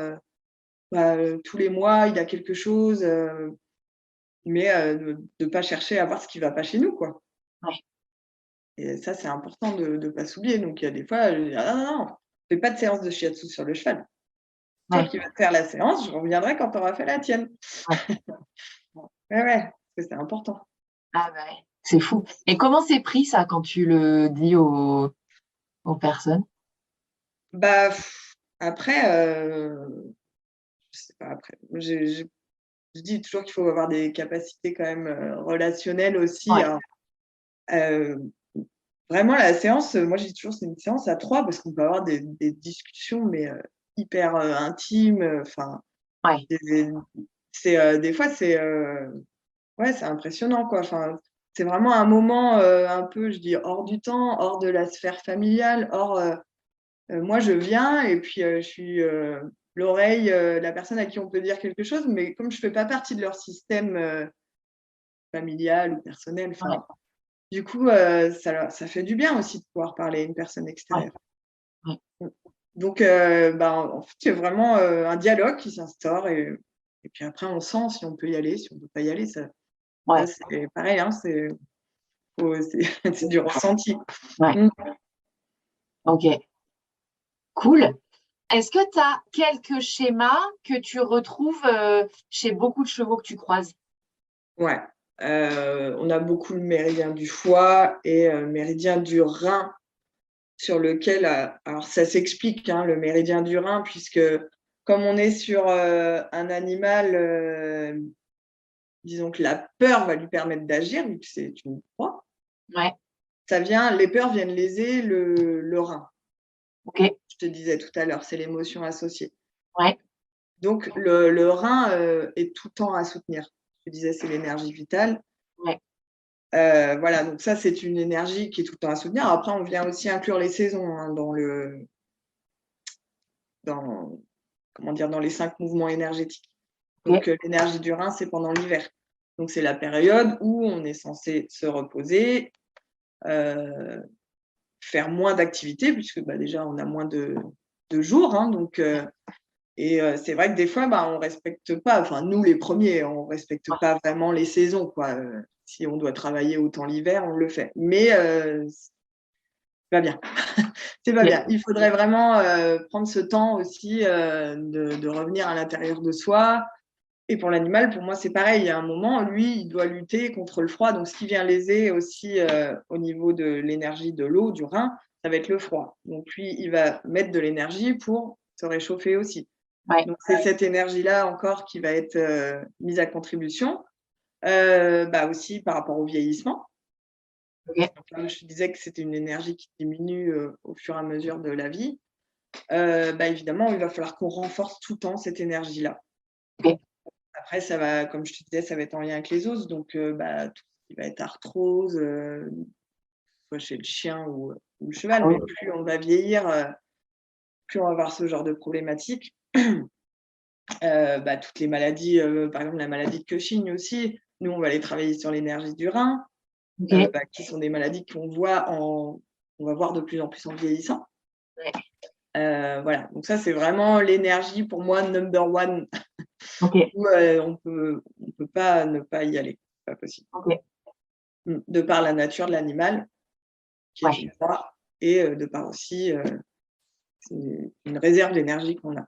tous les mois, il y a quelque chose, mais de ne pas chercher à voir ce qui ne va pas chez nous, quoi. Ouais. Et ça, c'est important de ne pas s'oublier. Donc, il y a des fois, je dis, ah non, fais pas de séance de shiatsu sur le cheval. Toi qui vas faire la séance, je reviendrai quand tu auras fait la tienne. Ouais, parce que c'est important. Ah ouais, c'est fou. Et comment c'est pris ça quand tu le dis aux personnes? Bah, après, je sais pas, après, je dis toujours qu'il faut avoir des capacités quand même relationnelles aussi. Ouais. Alors, vraiment, la séance, moi je dis toujours c'est une séance à trois parce qu'on peut avoir des discussions, mais hyper intimes. Enfin, Ouais. des fois, ouais, c'est impressionnant, quoi. Enfin, c'est vraiment un moment un peu, je dis, hors du temps, hors de la sphère familiale, hors. Moi, je viens et puis je suis l'oreille, la personne à qui on peut dire quelque chose, mais comme je ne fais pas partie de leur système familial ou personnel, enfin, du coup, ça fait du bien aussi de pouvoir parler à une personne extérieure. Ouais. Donc, en fait, il y a vraiment un dialogue qui s'instaure et puis après, on sent si on peut y aller, si on ne peut pas y aller. Ça c'est pareil, hein, c'est du ressenti. Ouais. Ok. Cool. Est-ce que tu as quelques schémas que tu retrouves chez beaucoup de chevaux que tu croises? Ouais. On a beaucoup le méridien du foie et le méridien du rein sur lequel, alors ça s'explique, hein, le méridien du rein, puisque comme on est sur un animal disons que la peur va lui permettre d'agir, vu que c'est une proie. Ouais. Les peurs viennent léser le rein. Ok. Je te disais tout à l'heure, c'est l'émotion associée. Ouais. Donc, le rein est tout le temps à soutenir. Je te disais, c'est l'énergie vitale. Ouais. Voilà, donc ça, c'est une énergie qui est tout le temps à soutenir. Après, on vient aussi inclure les saisons dans les 5 mouvements énergétiques. Donc, l'énergie du rein, c'est pendant l'hiver. Donc, c'est la période où on est censé se reposer, faire moins d'activités, puisque déjà, on a moins de jours. Donc, c'est vrai que des fois, on ne respecte pas, enfin, nous les premiers, on ne respecte pas vraiment les saisons, quoi. Si on doit travailler autant l'hiver, on le fait. Mais c'est pas bien. C'est pas bien. Il faudrait vraiment prendre ce temps aussi de revenir à l'intérieur de soi. Et pour l'animal, pour moi, c'est pareil. Il y a un moment, lui, il doit lutter contre le froid. Donc, ce qui vient léser aussi au niveau de l'énergie de l'eau, du rein, ça va être le froid. Donc, lui, il va mettre de l'énergie pour se réchauffer aussi. Ouais. Donc, c'est cette énergie-là encore qui va être mise à contribution. Aussi par rapport au vieillissement. Okay. Comme je te disais que c'était une énergie qui diminue au fur et à mesure de la vie. Évidemment, il va falloir qu'on renforce tout le temps cette énergie-là. Okay. Après, ça va, comme je te disais, ça va être en lien avec les os. Donc, tout ce qui va être arthrose, soit chez le chien ou le cheval. Mais plus on va vieillir, plus on va avoir ce genre de problématiques. Toutes les maladies, par exemple la maladie de Cushing aussi, nous on va aller travailler sur l'énergie du rein, qui sont des maladies qu'on va voir de plus en plus en vieillissant. Ouais. Voilà, donc ça c'est vraiment l'énergie pour moi number one. Okay. Où, on peut pas ne pas y aller, c'est pas possible. Okay. De par la nature de l'animal, qui est une proie, et de par aussi une réserve d'énergie qu'on a.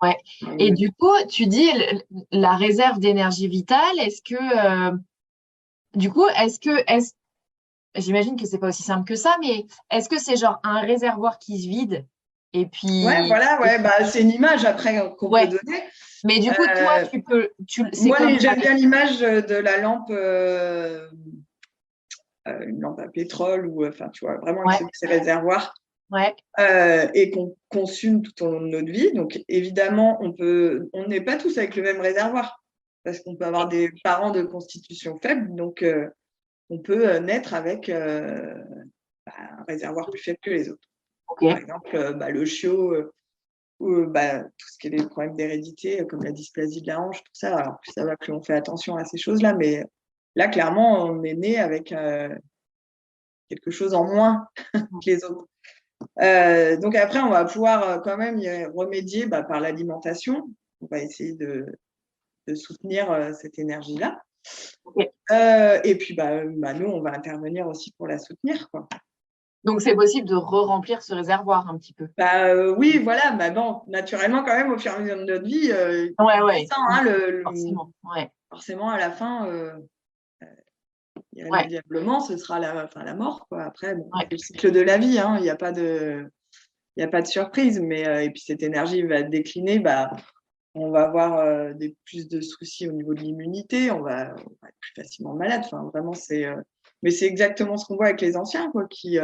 Ouais. Et du coup, tu dis la réserve d'énergie vitale, j'imagine que c'est pas aussi simple que ça, mais est-ce que c'est genre un réservoir qui se vide et puis. Ouais, voilà, c'est une image après qu'on peut donner. Mais du coup, toi, j'aime bien l'image de la lampe, une lampe à pétrole, ou tu vois, vraiment avec ces réservoirs. Ouais. Et qu'on consomme tout au long de notre vie. Donc, évidemment, on n'est pas tous avec le même réservoir, parce qu'on peut avoir des parents de constitution faible, donc on peut naître avec un réservoir plus faible que les autres. Okay. Par exemple, le chiot, ou tout ce qui est des problèmes d'hérédité, comme la dysplasie de la hanche, tout ça. Alors, plus ça va, plus on fait attention à ces choses-là, mais là, clairement, on est né avec quelque chose en moins que les autres. Donc après, on va pouvoir quand même y remédier par l'alimentation. On va essayer de soutenir cette énergie-là. Okay. Et puis, nous, on va intervenir aussi pour la soutenir, quoi. Donc, c'est possible de re-remplir ce réservoir un petit peu. Oui, voilà. Naturellement, quand même, au fur et à mesure de notre vie, forcément, à la fin, irrémédiablement, ce sera la mort, quoi. Après, c'est le cycle de la vie, il n'y a pas de surprise. Mais et puis cette énergie va décliner, on va avoir plus de soucis au niveau de l'immunité, on va être plus facilement malade. Enfin, vraiment, mais c'est exactement ce qu'on voit avec les anciens, quoi, qui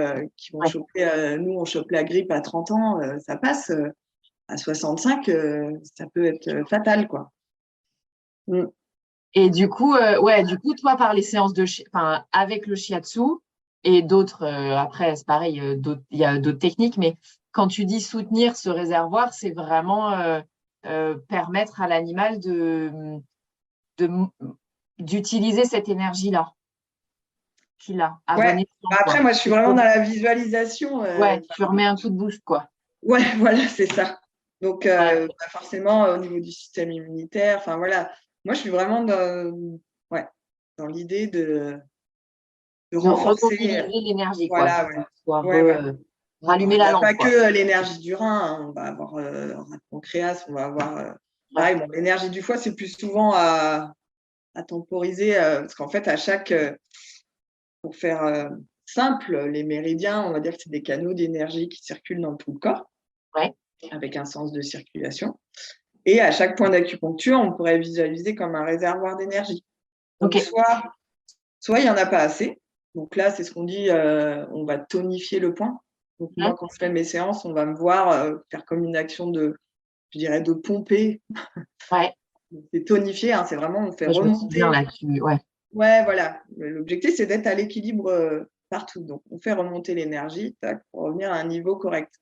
vont choper. Nous, on chope la grippe à 30 ans, ça passe. À 65, ça peut être fatal, quoi. Et du coup, toi, par les séances avec le shiatsu et d'autres, après, c'est pareil, il y a d'autres techniques, mais quand tu dis soutenir ce réservoir, c'est vraiment permettre à l'animal d'utiliser cette énergie-là qu'il a. Après, moi, je suis vraiment dans la visualisation. Tu remets un coup de boost, quoi. Ouais, voilà, c'est ça. Donc, forcément, au niveau du système immunitaire, enfin, voilà. Moi, je suis vraiment dans l'idée de renforcer l'énergie, voilà, rallumer la lampe. Pas que l'énergie du rein, on va avoir un pancréas, on va avoir pareil, l'énergie du foie, c'est plus souvent à temporiser, parce qu'en fait, pour faire simple, les méridiens, on va dire que c'est des canaux d'énergie qui circulent dans tout le corps, avec un sens de circulation. Et à chaque point d'acupuncture, on pourrait visualiser comme un réservoir d'énergie. Donc, Ok. soit il n'y en a pas assez. Donc là, c'est ce qu'on dit, on va tonifier le point. Donc moi, quand je fais mes séances, on va me voir faire comme une action je dirais, de pomper. Ouais. C'est tonifier, hein, c'est vraiment, on fait Je me souviens remonter. là-dessus. Ouais. Ouais, voilà. L'objectif, c'est d'être à l'équilibre partout. Donc, on fait remonter l'énergie pour revenir à un niveau correct.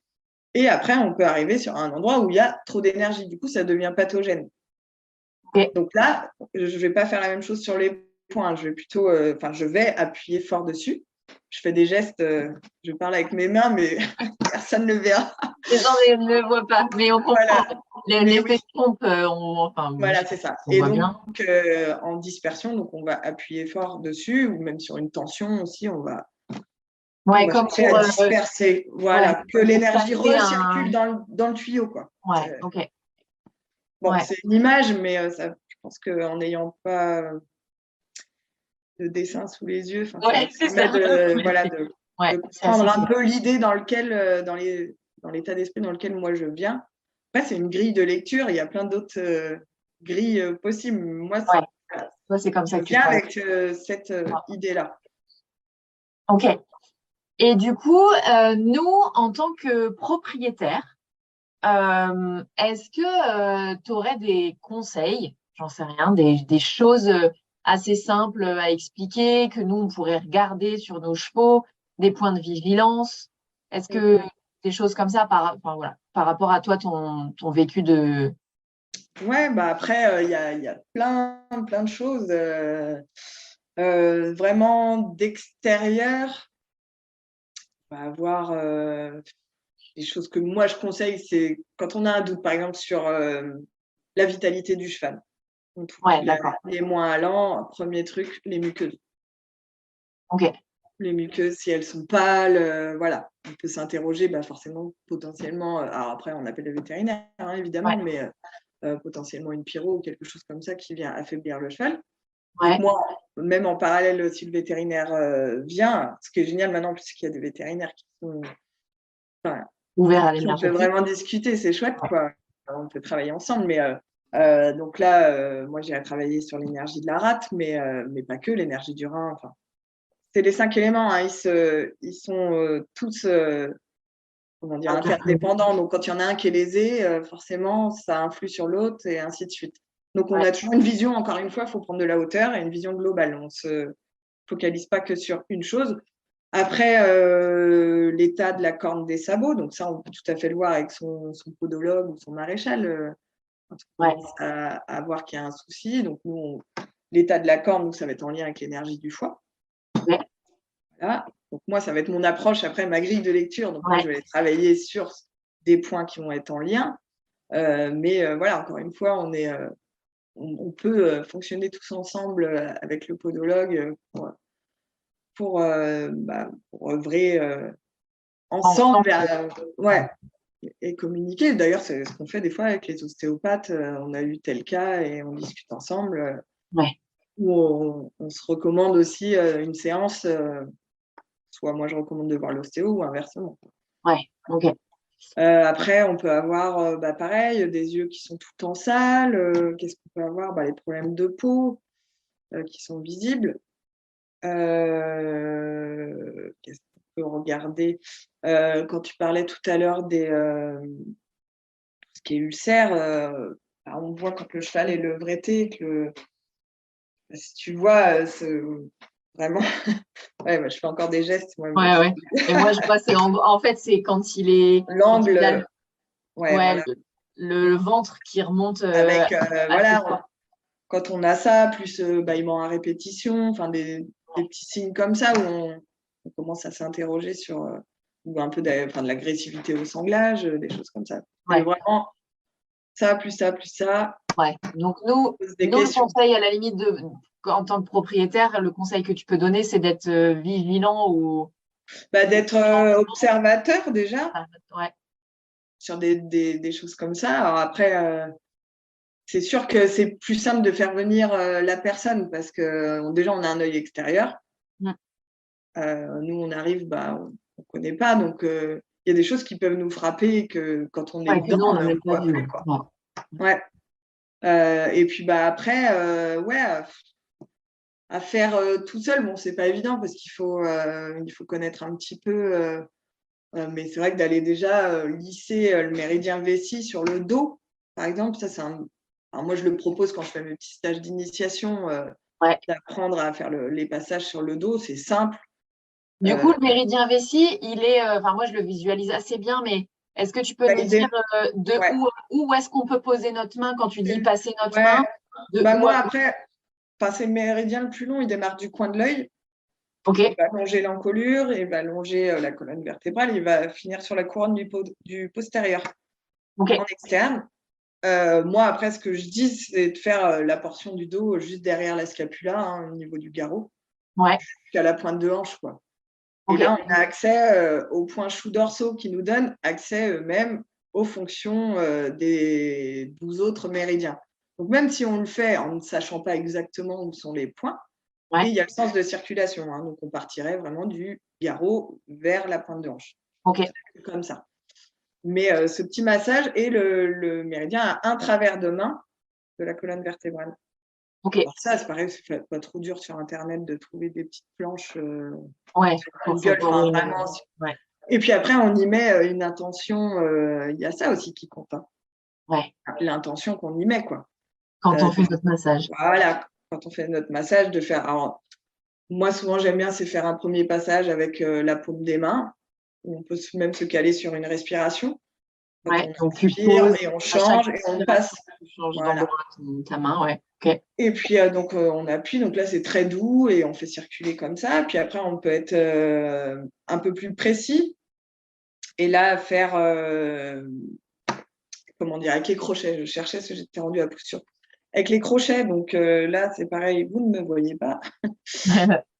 Et après, on peut arriver sur un endroit où il y a trop d'énergie. Du coup, ça devient pathogène. Ok. Donc là, je ne vais pas faire la même chose sur les points. Je vais plutôt, je vais appuyer fort dessus. Je fais des gestes, je parle avec mes mains, mais personne ne le verra. Les gens ne le voient pas, mais on comprend. Voilà. Mais L'effet oui, de pompe, enfin, oui, voilà, c'est ça. on Et voit donc, bien. en dispersion, donc on va appuyer fort dessus, ou même sur une tension aussi, on va Ouais, comme chercher pour, à disperser. Voilà, ouais, que pour l'énergie passer recircule dans le tuyau, quoi. Ouais, ok. Bon, Ouais. c'est une image, mais je pense qu'en n'ayant pas de dessin sous les yeux, ça Ouais, c'est permet ça. de Ouais, c'est assez comprendre un clair. peu l'idée dans l'état d'esprit dans lequel moi je viens. Après, c'est une grille de lecture, il y a plein d'autres grilles possibles. Moi, Ouais, toi, c'est comme ça je que tu viens travailles. avec cette idée-là. Ok. Et du coup, nous, en tant que propriétaires, est-ce que tu aurais des conseils, j'en sais rien, des choses assez simples à expliquer, que nous, on pourrait regarder sur nos chevaux, des points de vigilance? Est-ce que des choses comme ça, enfin, voilà, par rapport à toi, ton vécu de... Ouais, bah après, il y a plein de choses vraiment d'extérieur. On va avoir des choses que moi je conseille, c'est quand on a un doute, par exemple, sur la vitalité du cheval. On trouve Ouais, qu'il d'accord. est moins allant. Premier truc, les muqueuses. Ok. Les muqueuses, si elles sont pâles, voilà, on peut s'interroger, bah forcément, potentiellement. Alors après, on appelle le vétérinaire, hein, évidemment, Ouais. mais potentiellement une pyro ou quelque chose comme ça qui vient affaiblir le cheval. Donc Ouais. moi, même en parallèle, si le vétérinaire vient, ce qui est génial maintenant, puisqu'il y a des vétérinaires qui sont, enfin, Ouvert à on peut l'énergétique. vraiment discuter, c'est chouette, Ouais. quoi. On peut travailler ensemble, mais donc là, moi, j'irai travailler sur l'énergie de la rate, mais pas que, l'énergie du rein. Enfin, c'est les 5 éléments, hein, ils sont tous, comment dire, interdépendants. Donc, quand il y en a un qui est lésé, forcément, ça influe sur l'autre et ainsi de suite. Donc, on Ouais. a toujours une vision, encore une fois, il faut prendre de la hauteur et une vision globale. On ne se focalise pas que sur une chose. Après, l'état de la corne des sabots, donc ça, on peut tout à fait le voir avec son podologue ou son maréchal, quand on Ouais. commence à voir qu'il y a un souci. Donc, nous, l'état de la corne, nous, ça va être en lien avec l'énergie du foie. Ouais. Voilà. Donc, moi, ça va être mon approche après ma grille de lecture. Donc, moi, Ouais. je vais aller travailler sur des points qui vont être en lien. Mais voilà, encore une fois, on peut fonctionner tous ensemble avec le podologue pour œuvrer ensemble Ouais. et communiquer. D'ailleurs, c'est ce qu'on fait des fois avec les ostéopathes. On a eu tel cas et on discute ensemble. Ouais. Ou on se recommande aussi une séance. Soit moi, je recommande de voir l'ostéo ou inversement. Ouais. Ok. Après, on peut avoir, pareil, des yeux qui sont tout le temps sales. Qu'est-ce qu'on peut avoir? Les problèmes de peau qui sont visibles. Qu'est-ce qu'on peut regarder? Quand tu parlais tout à l'heure ce qui est ulcère, on voit quand le cheval est levretté si tu vois, vraiment ouais, je fais encore des gestes moi, mais Ouais, ouais. Et moi, je vois, en fait, c'est quand quand il a l'angle, ouais, ouais, voilà, le ventre qui remonte avec, assez voilà, fort. quand on a ça, plus bâillement à répétition, enfin des petits signes comme ça où on commence à s'interroger sur ou un peu de l'agressivité au sanglage, des choses comme ça. C'est Ouais. vraiment ça, plus ça, plus ça, Ouais. Donc, on pose des le questions. conseil, à la limite, en tant que propriétaire, le conseil que tu peux donner, c'est d'être vigilant ou. D'être observateur déjà Ouais. sur des choses comme ça. Alors après, c'est sûr que c'est plus simple de faire venir la personne parce que déjà, on a un œil extérieur. Mm. Nous, on arrive, on ne connaît pas. Donc, il y a des choses qui peuvent nous frapper que quand on est Ouais, que dedans, nous, on on n'a ne même pas voit vu. plus, quoi. Ouais. Ouais. Et puis, après, ouais, à faire tout seul. Bon, c'est pas évident parce qu'il faut connaître un petit peu. Mais c'est vrai que d'aller déjà lisser le méridien vessie sur le dos, par exemple, ça, alors moi, je le propose quand je fais mes petits stages d'initiation, d'apprendre à faire les passages sur le dos. C'est simple. Du coup, le méridien vessie, il est, moi je le visualise assez bien, mais est-ce que tu peux nous dire où est-ce qu'on peut poser notre main quand tu dis passer notre main Moi, après, c'est le méridien le plus long, il démarre du coin de l'œil. Il va longer l'encolure, il va longer la colonne vertébrale, il va finir sur la couronne du postérieur en externe. Moi, après, ce que je dis, c'est de faire la portion du dos juste derrière la scapula, au niveau du garrot, jusqu'à la pointe de hanche, quoi. Et là, on a accès aux points choux dorsaux qui nous donnent accès eux-mêmes aux fonctions des 12 autres méridiens. Donc, même si on le fait en ne sachant pas exactement où sont les points, et il y a le sens de circulation. Donc, on partirait vraiment du garrot vers la pointe de hanche. Comme ça. Mais ce petit massage et le méridien à un travers de main de la colonne vertébrale. Alors ça, c'est pareil, c'est pas trop dur sur Internet de trouver des petites planches. Vraiment. Et puis après, on y met une intention. Il y a ça aussi qui compte. L'intention qu'on y met, quoi. Quand on fait notre massage. Voilà, quand on fait notre massage, de faire. Alors, moi, souvent, j'aime bien, c'est faire un premier passage avec la paume des mains. Où on peut même se caler sur une respiration. On pose, et on change et on passe. Tu changes d'endroit ta main, Et puis, donc, on appuie. Donc là, c'est très doux et on fait circuler comme ça. Puis après, on peut être un peu plus précis. Et là, faire, avec les crochets. Je cherchais ce que j'étais rendue à pouce sur pouce. Avec les crochets, donc là, c'est pareil, vous ne me voyez pas.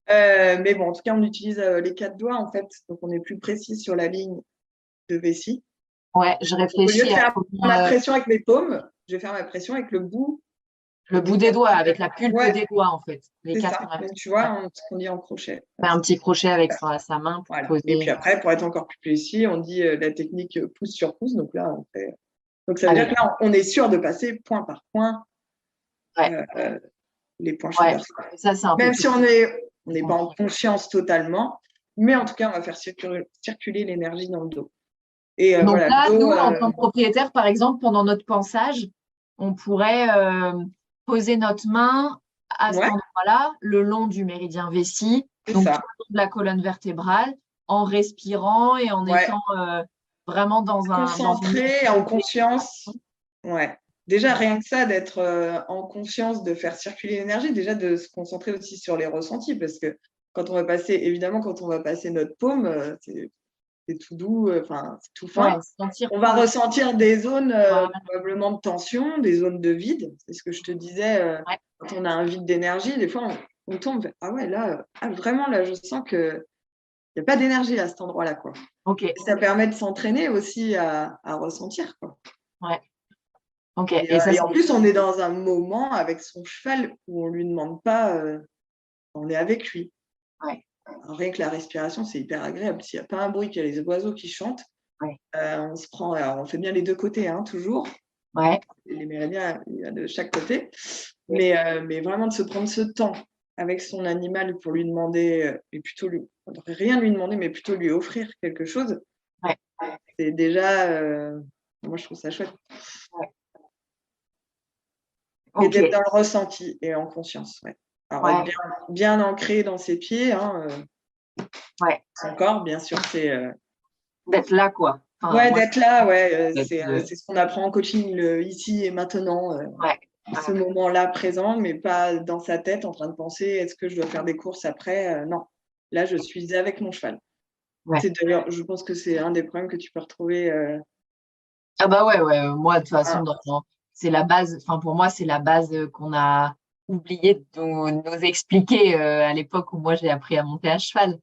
Mais bon, en tout cas, on utilise les 4 doigts, en fait. Donc, on est plus précis sur la ligne de vessie. Je réfléchis. Au lieu de faire ma pression avec mes paumes, je vais faire ma pression avec le bout. Le bout des doigts, avec la pulpe des doigts, en fait. C'est ça. Donc, tu vois, ce qu'on dit en crochet. Faire un petit crochet avec sa main pour poser. Et puis après, pour être encore plus précis, on dit la technique pouce sur pouce. Donc là, on fait. Donc ça veut dire que là, on est sûr de passer point par point les points chauds. Même si on n'est pas en conscience totalement, mais en tout cas, on va faire circuler l'énergie dans le dos. Et, donc là, nous, en tant que propriétaire, par exemple, pendant notre pansage, on pourrait poser notre main à cet endroit-là, le long du méridien vessie, donc tout le long de la colonne vertébrale, en respirant et en étant vraiment dans un concentré, en conscience. Déjà, rien que ça, d'être en conscience, de faire circuler l'énergie, déjà de se concentrer aussi sur les ressentis, parce que quand on va passer notre paume, c'est tout doux, c'est tout fin. On va ressentir des zones probablement de tension, des zones de vide. C'est ce que je te disais, quand on a un vide d'énergie, des fois on tombe, là, vraiment, là, je sens qu'il n'y a pas d'énergie à cet endroit-là, quoi. Et ça permet de s'entraîner aussi à ressentir, quoi. Et en plus, on est dans un moment avec son cheval où on ne lui demande pas, on est avec lui. Alors, rien que la respiration, c'est hyper agréable. S'il n'y a pas un bruit, qu'il y a les oiseaux qui chantent, on se prend. Alors, on fait bien les deux côtés, toujours. Les méridiens, il y a de chaque côté. Mais vraiment de se prendre ce temps avec son animal pour lui demander, et plutôt rien lui demander, mais plutôt lui offrir quelque chose. C'est déjà, moi, je trouve ça chouette. Et d'être dans le ressenti et en conscience. Alors, bien ancré dans ses pieds. Son corps, bien sûr, c'est. D'être là, quoi. D'être là, c'est ce qu'on apprend en coaching, ici et maintenant. Ce moment-là présent, mais pas dans sa tête en train de penser est-ce que je dois faire des courses après non. Là, je suis avec mon cheval. C'est d'ailleurs, je pense que c'est un des problèmes que tu peux retrouver. Ah bah moi, de toute façon, c'est la base. Enfin, pour moi, c'est la base qu'on a oublié de nous expliquer à l'époque où moi j'ai appris à monter à cheval.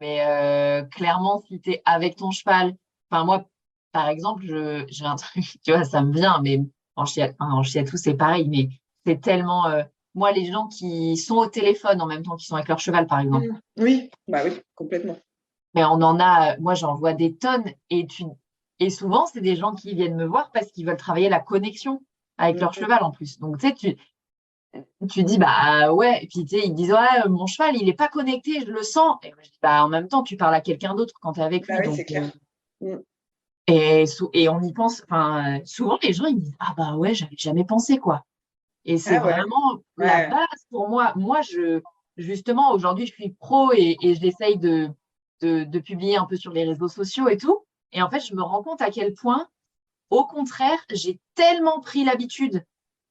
Mais clairement, si tu es avec ton cheval, enfin moi, par exemple, j'ai un truc, tu vois, ça me vient, mais en chiatou, c'est pareil, mais c'est tellement moi, les gens qui sont au téléphone en même temps qu'ils sont avec leur cheval, par exemple. Oui, complètement. Mais on en a, moi j'en vois des tonnes et souvent c'est des gens qui viennent me voir parce qu'ils veulent travailler la connexion avec leur cheval en plus. Donc tu sais, tu dis, bah ouais, et puis tu sais, ils disent, ouais, mon cheval, il est pas connecté, je le sens. Et moi, je dis, bah en même temps, tu parles à quelqu'un d'autre quand tu es avec Bah lui. oui, Donc, c'est clair. Mm. et on y pense, enfin, souvent les gens, ils me disent, ah bah ouais, j'avais jamais pensé, quoi. Et c'est Ah ouais, vraiment la ouais. base pour moi. Moi, justement, aujourd'hui, je suis pro et j'essaye de publier un peu sur les réseaux sociaux et tout. Et en fait, je me rends compte à quel point, au contraire, j'ai tellement pris l'habitude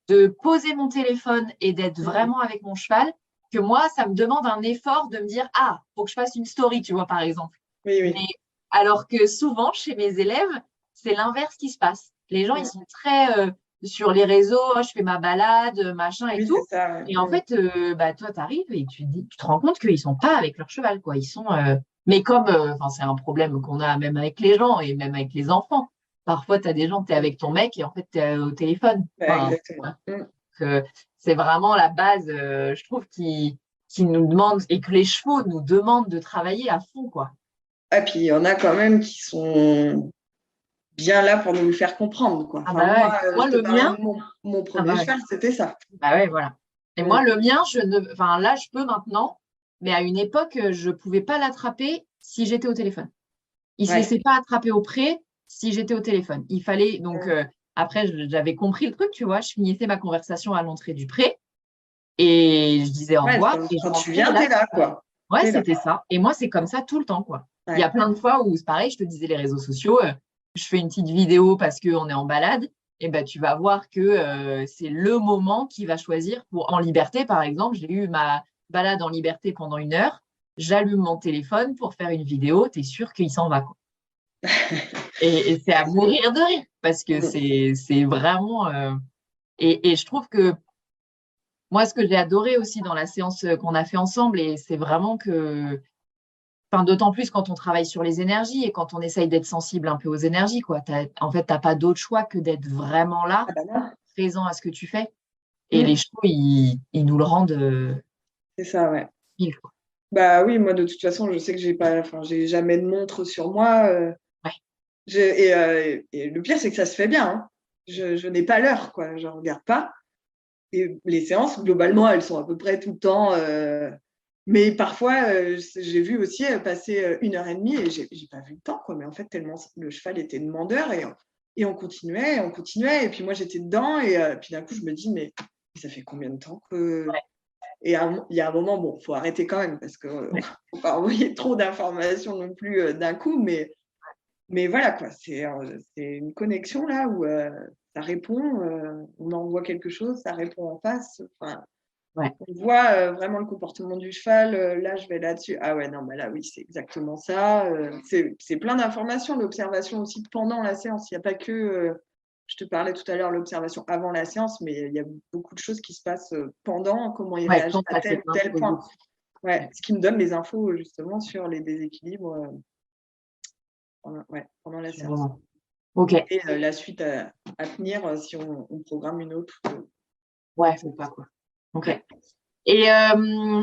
de poser mon téléphone et d'être Mm. vraiment avec mon cheval que moi, ça me demande un effort de me dire, ah, faut que je fasse une story, tu vois, par exemple. Oui, Mais oui. alors que souvent, chez mes élèves, c'est l'inverse qui se passe. Les gens, ils Mm. sont très sur les réseaux, oh, je fais ma balade, machin et Oui, c'est tout. ça. Ouais. Et en fait, bah, toi, tu arrives et tu te rends compte qu'ils sont pas avec leur cheval, quoi. Ils sont, mais comme, enfin, c'est un problème qu'on a même avec les gens et même avec les enfants. Parfois, tu as des gens, tu es Mm. avec ton mec et en fait, tu es au téléphone. Bah, Enfin, exactement. ouais. Mm. Que c'est vraiment la base, je trouve, qui nous demande et que les chevaux nous demandent de travailler à fond, quoi. Ah, puis il y en a quand même qui sont bien là pour nous le faire comprendre, quoi. Ah Enfin, bah ouais. moi, Moi, je te le parlais mien, de mon ah premier bah ouais. cheval, c'était ça. Bah ouais, voilà. Et Mm. moi, le mien, enfin là, je peux maintenant, mais à une époque, je pouvais pas l'attraper si j'étais au téléphone. Il se Ouais. laissait pas attraper au pré si j'étais au téléphone. Il fallait donc Mm. après, j'avais compris le truc, tu vois. Je finissais ma conversation à l'entrée du pré et je disais au Ouais, revoir et je quand tu rentrais et viens, là, t'es là, quoi. ouais, T'es là. c'était ça. Et moi, c'est comme ça tout le temps, quoi. Il y a Ouais. plein de fois où c'est pareil, je te disais les réseaux sociaux, je fais une petite vidéo parce qu'on est en balade, et ben tu vas voir que c'est le moment qu'il va choisir pour en liberté, par exemple. J'ai eu ma balade en liberté pendant 1 heure, j'allume mon téléphone pour faire une vidéo, tu es sûr qu'il s'en va, quoi. Et c'est à mourir de rire parce que Mm. c'est vraiment. Et je trouve que moi, ce que j'ai adoré aussi dans la séance qu'on a fait ensemble, et c'est vraiment que enfin, d'autant plus quand on travaille sur les énergies et quand on essaye d'être sensible un peu aux énergies, quoi. En fait, tu n'as pas d'autre choix que d'être vraiment là, Ah bah non. présent à ce que tu fais. Et les Mm. chevaux, ils nous le rendent C'est ça, ouais. mille fois. Bah oui, moi, de toute façon, je sais que j'ai jamais de montre sur moi. Ouais, Et le pire, c'est que ça se fait bien, hein. Je n'ai pas l'heure, quoi. Je regarde pas. Et les séances, globalement, elles sont à peu près tout le temps. Mais parfois, j'ai vu aussi passer 1 heure et demie et j'ai pas vu le temps, quoi. Mais en fait, tellement le cheval était demandeur et on continuait, on continuait. Et puis moi, j'étais dedans et puis d'un coup, je me dis, mais ça fait combien de temps que. ouais, Et il y a un moment, bon, faut arrêter quand même parce que ouais. faut pas envoyer trop d'informations non plus d'un coup, mais voilà, quoi, c'est une connexion là où ça répond, on envoie quelque chose, ça répond en face. Enfin, Ouais. on voit vraiment le comportement du cheval. Là, je vais là-dessus. Ah ouais, non, bah là, oui, c'est exactement ça. C'est plein d'informations, l'observation aussi pendant la séance. Il n'y a pas que, je te parlais tout à l'heure, l'observation avant la séance, mais il y a beaucoup de choses qui se passent pendant, comment il Ouais, réagit quand à tu as tel cette ou tel info point. dessus. Ouais, Ouais. ce qui me donne les infos justement sur les déséquilibres pendant la séance. Ok. Et la suite à tenir si on programme une autre. Ouais, faut pas, quoi. Ok. Ouais. Et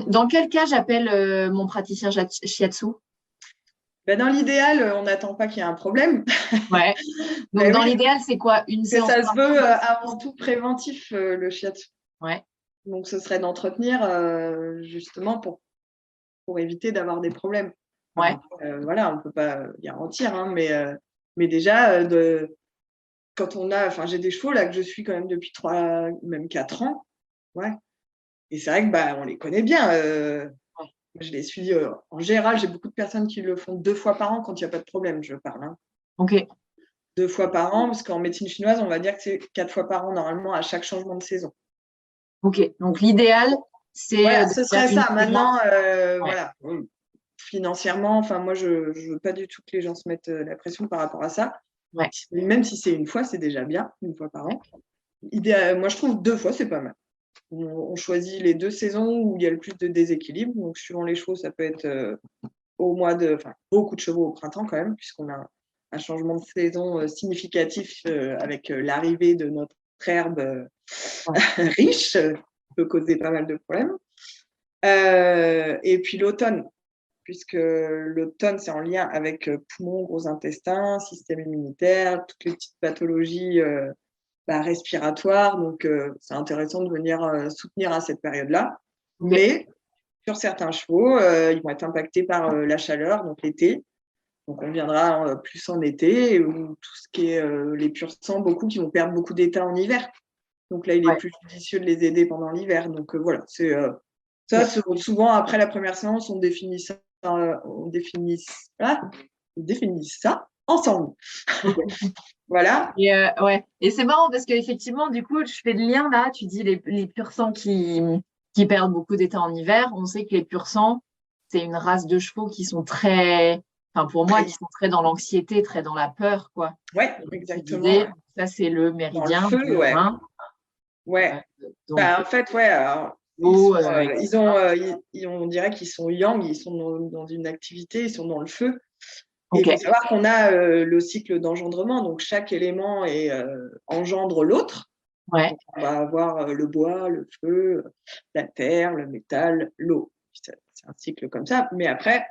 dans quel cas j'appelle mon praticien shiatsu? Ben, dans l'idéal, on n'attend pas qu'il y ait un problème. Ouais. Donc, Ben dans oui, l'idéal, c'est quoi? Une parce que séance ça se par veut semaine? avant tout préventif, le shiatsu. Ouais. Donc, ce serait d'entretenir justement pour éviter d'avoir des problèmes. Ouais. Alors, voilà, on ne peut pas garantir, hein, mais déjà, quand on a, enfin, j'ai des chevaux là que je suis quand même depuis 3, même 4 ans. Ouais. Et c'est vrai que bah, on les connaît bien. Ouais. Je les suis, en général, j'ai beaucoup de personnes qui le font 2 fois par an quand il y a pas de problème, je parle, hein. Ok. 2 fois par an, parce qu'en médecine chinoise, on va dire que c'est 4 fois par an normalement à chaque changement de saison. Ok. Donc, l'idéal, c'est Voilà, de ce faire serait une ça. Maintenant, séance. Ouais. voilà, financièrement, enfin moi je veux pas du tout que les gens se mettent, la pression par rapport à ça. Ouais. Même si c'est une fois, c'est déjà bien, une fois par an. Moi je trouve 2 fois, c'est pas mal. On choisit les 2 saisons où il y a le plus de déséquilibre. Donc suivant les chevaux, ça peut être, beaucoup de chevaux au printemps quand même, puisqu'on a un changement de saison significatif avec l'arrivée de notre herbe Ouais. riche, qui peut causer pas mal de problèmes. Et puis l'automne, puisque l'automne, c'est en lien avec poumons, gros intestin, système immunitaire, toutes les petites pathologies respiratoires. Donc, c'est intéressant de venir soutenir à cette période-là. Okay. Mais sur certains chevaux, ils vont être impactés par la chaleur, donc l'été. Donc, on viendra plus en été, ou tout ce qui est les pur sang, beaucoup qui vont perdre beaucoup d'état en hiver. Donc là, il est plus judicieux de les aider pendant l'hiver. Donc voilà, c'est ça. Souvent, après la première séance, on définit ça ensemble. Voilà. Et c'est marrant parce qu'effectivement, du coup, je fais le lien là. Tu dis les pur sang qui perdent beaucoup d'état en hiver. On sait que les pur sang, c'est une race de chevaux qui sont très, enfin pour moi, qui sont très dans l'anxiété, très dans la peur, quoi. Ouais, exactement. Disais, ça, c'est le méridien. Dans le feu, ouais. Ouais. Donc, en fait, ouais. Alors, on dirait qu'ils sont yang, ils sont dans une activité, ils sont dans le feu. Et il faut savoir qu'on a le cycle d'engendrement, donc chaque élément engendre l'autre. Ouais. Donc, on va avoir le bois, le feu, la terre, le métal, l'eau. C'est un cycle comme ça. Mais après,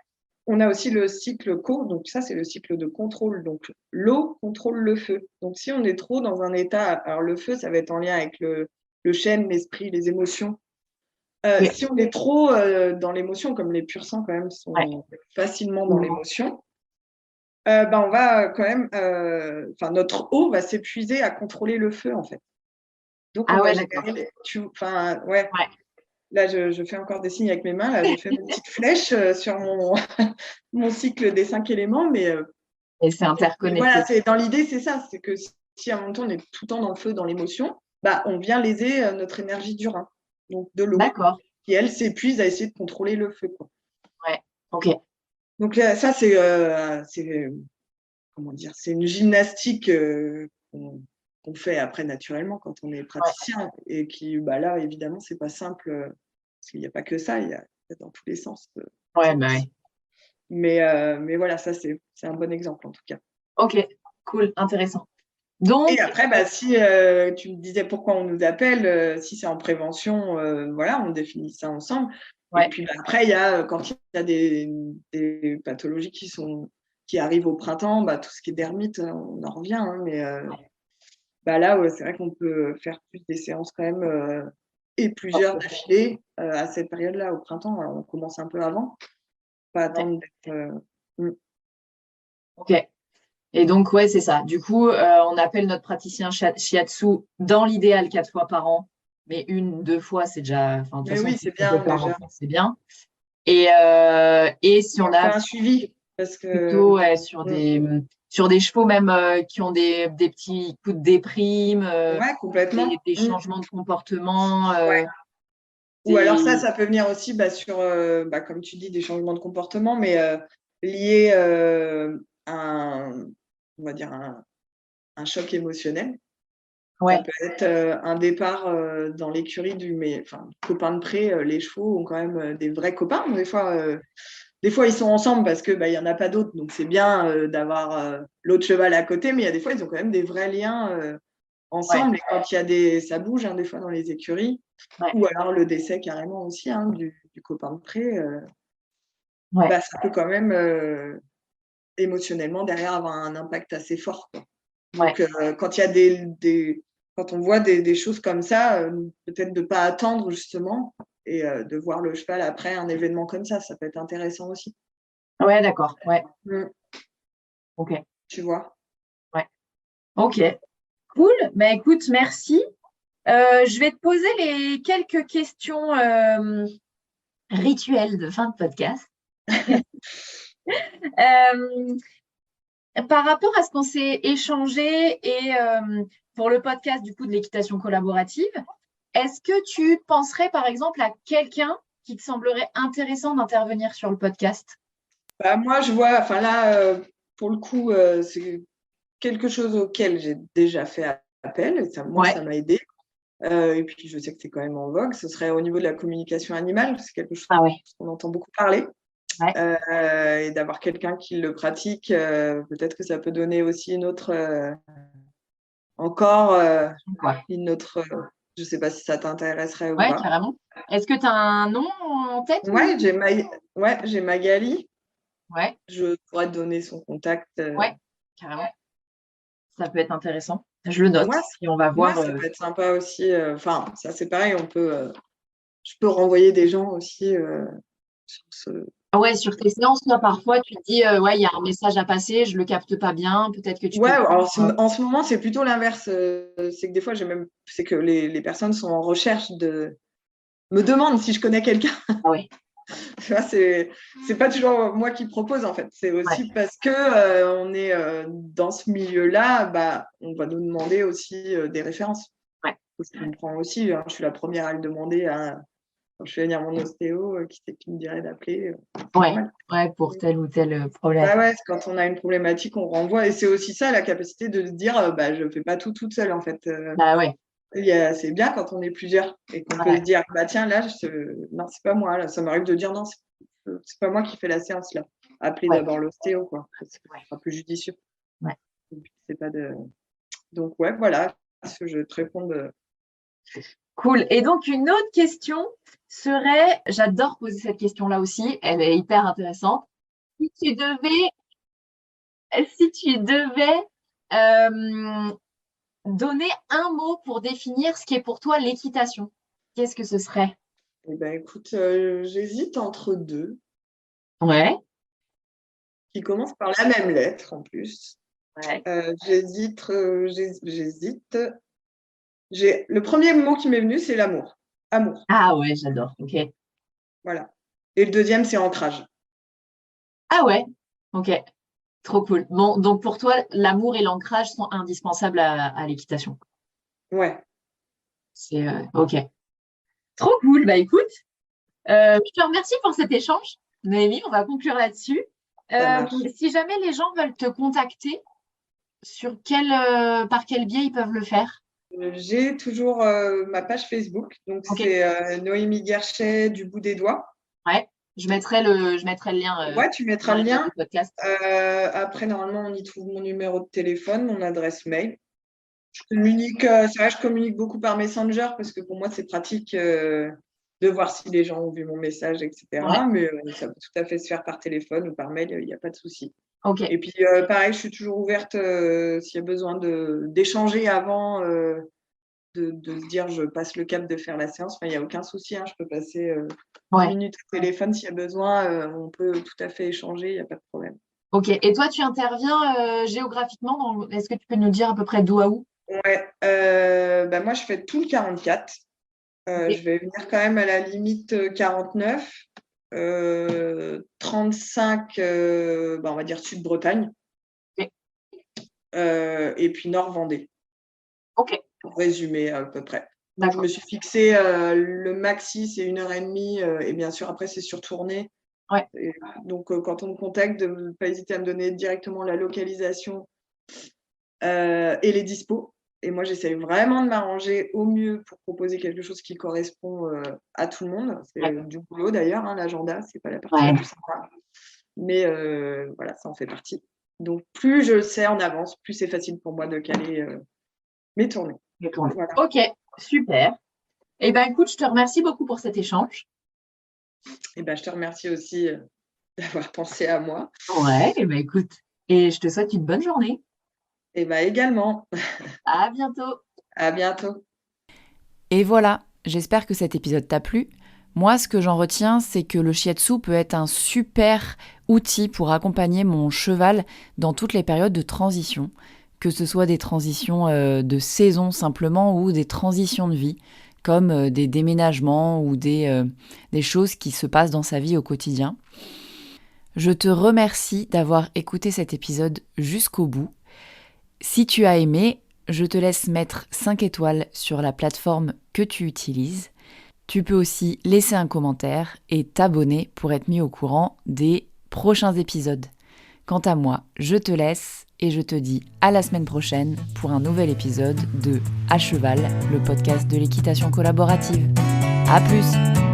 on a aussi le cycle co, donc ça, c'est le cycle de contrôle. Donc, l'eau contrôle le feu. Donc, si on est trop dans un état, alors le feu, ça va être en lien avec le chêne, l'esprit, les émotions. Si on est trop dans l'émotion, comme les pur sang quand même sont facilement dans l'émotion, on va quand même, notre eau va s'épuiser à contrôler le feu en fait. Donc on va générer, Là, je fais encore des signes avec mes mains. Là, je fais une petite flèche sur mon cycle des 5 éléments, mais et c'est interconnecté. Voilà, dans l'idée, c'est ça, c'est que si à un moment donné on est tout le temps dans le feu, dans l'émotion, on vient léser notre énergie du rein, donc de l'eau, qui elle s'épuise à essayer de contrôler le feu, quoi. Ouais, ok. Donc ça, c'est comment dire, c'est une gymnastique qu'on fait après naturellement quand on est praticien, et qui, là, évidemment, c'est pas simple, parce qu'il n'y a pas que ça, il y a dans tous les sens. Mais voilà, ça, c'est un bon exemple en tout cas. Ok, cool, intéressant. Donc, et après, si tu me disais pourquoi on nous appelle, si c'est en prévention, on définit ça ensemble. Et puis après, il y a, quand il y a des pathologies qui arrivent au printemps, tout ce qui est dermite, on en revient. Hein, mais là, c'est vrai qu'on peut faire plus des séances quand même, et plusieurs d'affilée à cette période-là, au printemps. Alors, on commence un peu avant, pas attendre d'être… Ok. Et donc, c'est ça. Du coup, on appelle notre praticien shiatsu dans l'idéal 4 fois par an, mais 1-2 fois, c'est déjà… Mais oui, c'est bien déjà. C'est bien. Et si on a un suivi, parce que plutôt sur des chevaux même qui ont des petits coups de déprime, complètement. Des changements de comportement. Ou alors ça peut venir aussi sur, comme tu dis, des changements de comportement, mais liés à on va dire un choc émotionnel. Ça peut être un départ dans l'écurie copain de pré. Les chevaux ont quand même des vrais copains. Des fois, ils sont ensemble parce que il y en a pas d'autres, donc c'est bien d'avoir l'autre cheval à côté. Mais il y a des fois, ils ont quand même des vrais liens ensemble. Et quand il y a ça bouge des fois dans les écuries. Ou alors le décès carrément aussi du copain de pré. Ça peut quand même émotionnellement derrière avoir un impact assez fort, quoi. Donc quand il y a quand on voit des choses comme ça, peut-être de ne pas attendre justement, et de voir le cheval après un événement comme ça peut être intéressant aussi. Ouais, d'accord. Ok. Tu vois. Ok. Cool. Écoute, merci. Je vais te poser les quelques questions rituelles de fin de podcast. Par rapport à ce qu'on s'est échangé et pour le podcast du coup de l'équitation collaborative, est-ce que tu penserais par exemple à quelqu'un qui te semblerait intéressant d'intervenir sur le podcast? Moi, je vois, là, pour le coup, c'est quelque chose auquel j'ai déjà fait appel, et ça m'a aidé. Et puis, je sais que c'est quand même en vogue. Ce serait au niveau de la communication animale, c'est quelque chose qu'on entend beaucoup parler. Et d'avoir quelqu'un qui le pratique, peut-être que ça peut donner aussi une autre… une autre… je ne sais pas si ça t'intéresserait ou pas. Ouais, carrément. Est-ce que tu as un nom en tête? J'ai Magali. Ouais. Je pourrais te donner son contact. Ouais, carrément. Ça peut être intéressant. Je le note Ouais, et on va voir. ça peut être sympa aussi. Enfin, ça c'est pareil, je peux renvoyer des gens aussi sur ce. Ouais, sur tes séances, toi, parfois, tu te dis, ouais, il y a un message à passer, je le capte pas bien, peut-être que tu Ouais, peux. alors en ce moment, c'est plutôt l'inverse. C'est que des fois, c'est que les personnes sont en recherche me demandent si je connais quelqu'un. Ah ouais. Tu vois, c'est pas toujours moi qui propose, en fait. C'est aussi parce que on est dans ce milieu-là, bah, on va nous demander aussi des références. Ouais. Je comprends aussi, hein, je suis la première à le demander quand je fais venir mon ostéo, qui c'est qui me dirait d'appeler. Ouais, pour tel ou tel problème. Bah ouais, quand on a une problématique, on renvoie. Et c'est aussi ça, la capacité de se dire, bah, je fais pas tout toute seule, en fait. Bah ouais. C'est bien quand on est plusieurs et qu'on peut se dire, bah tiens, là, non, c'est pas moi. Là, ça m'arrive de dire, non, c'est pas moi qui fais la séance, là. Appelez d'abord l'ostéo, quoi. Ce sera plus judicieux. Ouais. C'est pas de. Donc, ouais, voilà, ce que je te réponds de. Cool. Et donc, une autre question serait, j'adore poser cette question-là aussi, elle est hyper intéressante. Si tu devais donner un mot pour définir ce qui est pour toi l'équitation, qu'est-ce que ce serait? Eh ben, écoute, j'hésite entre deux Ouais. qui commencent par la même lettre en plus. Ouais. J'hésite. Le premier mot qui m'est venu, c'est l'amour. Amour. Ah ouais, j'adore. Ok. Voilà. Et le deuxième, c'est ancrage. Ah ouais. Ok. Trop cool. Bon, donc pour toi, l'amour et l'ancrage sont indispensables à l'équitation. Ouais. C'est ok. Trop cool. Bah écoute, je te remercie pour cet échange, Noémie. On va conclure là-dessus. Si jamais les gens veulent te contacter, par quel biais ils peuvent le faire? J'ai toujours ma page Facebook, donc c'est Noémie Guerchet du bout des doigts. Ouais, je mettrai le lien. Ouais, tu mettras dans le les notes lien. du podcast. Après, normalement, on y trouve mon numéro de téléphone, mon adresse mail. C'est vrai, je communique beaucoup par Messenger parce que pour moi, c'est pratique de voir si les gens ont vu mon message, etc. Ouais. Mais ça peut tout à fait se faire par téléphone ou par mail, il n'y a pas de souci. Ok. Et puis, pareil, je suis toujours ouverte s'il y a besoin d'échanger avant, de se dire je passe le cap de faire la séance. Enfin, il n'y a aucun souci, hein, je peux passer 10 minutes au téléphone s'il y a besoin. On peut tout à fait échanger, il n'y a pas de problème. Ok. Et toi, tu interviens géographiquement Est-ce que tu peux nous dire à peu près d'où à où? Ouais, bah moi, je fais tout le 44. Je vais venir quand même à la limite 49. 35, bah, on va dire Sud-Bretagne. Ok. Et puis Nord-Vendée. Ok. Pour résumer à peu près. Donc, je me suis fixé le maxi, c'est 1h30. Et bien sûr, après, c'est sur tournée. Ouais. Et donc, quand on me contacte, de ne pas hésiter à me donner directement la localisation et les dispos. Et moi, j'essaye vraiment de m'arranger au mieux pour proposer quelque chose qui correspond à tout le monde. C'est du boulot d'ailleurs, hein, l'agenda, c'est pas la partie la plus sympa. Mais voilà, ça en fait partie. Donc, plus je le sais en avance, plus c'est facile pour moi de caler mes tournées. Voilà. Ok, super. Eh bien, écoute, je te remercie beaucoup pour cet échange. Eh ben, je te remercie aussi d'avoir pensé à moi. Ouais, eh ben, écoute, et je te souhaite une bonne journée. Eh ben, également. À bientôt. À bientôt. Et voilà, j'espère que cet épisode t'a plu. Moi, ce que j'en retiens, c'est que le shiatsu peut être un super outil pour accompagner mon cheval dans toutes les périodes de transition, que ce soit des transitions de saison simplement ou des transitions de vie, comme des déménagements ou des choses qui se passent dans sa vie au quotidien. Je te remercie d'avoir écouté cet épisode jusqu'au bout. Si tu as aimé, je te laisse mettre 5 étoiles sur la plateforme que tu utilises. Tu peux aussi laisser un commentaire et t'abonner pour être mis au courant des prochains épisodes. Quant à moi, je te laisse et je te dis à la semaine prochaine pour un nouvel épisode de À Cheval, le podcast de l'équitation collaborative. À plus!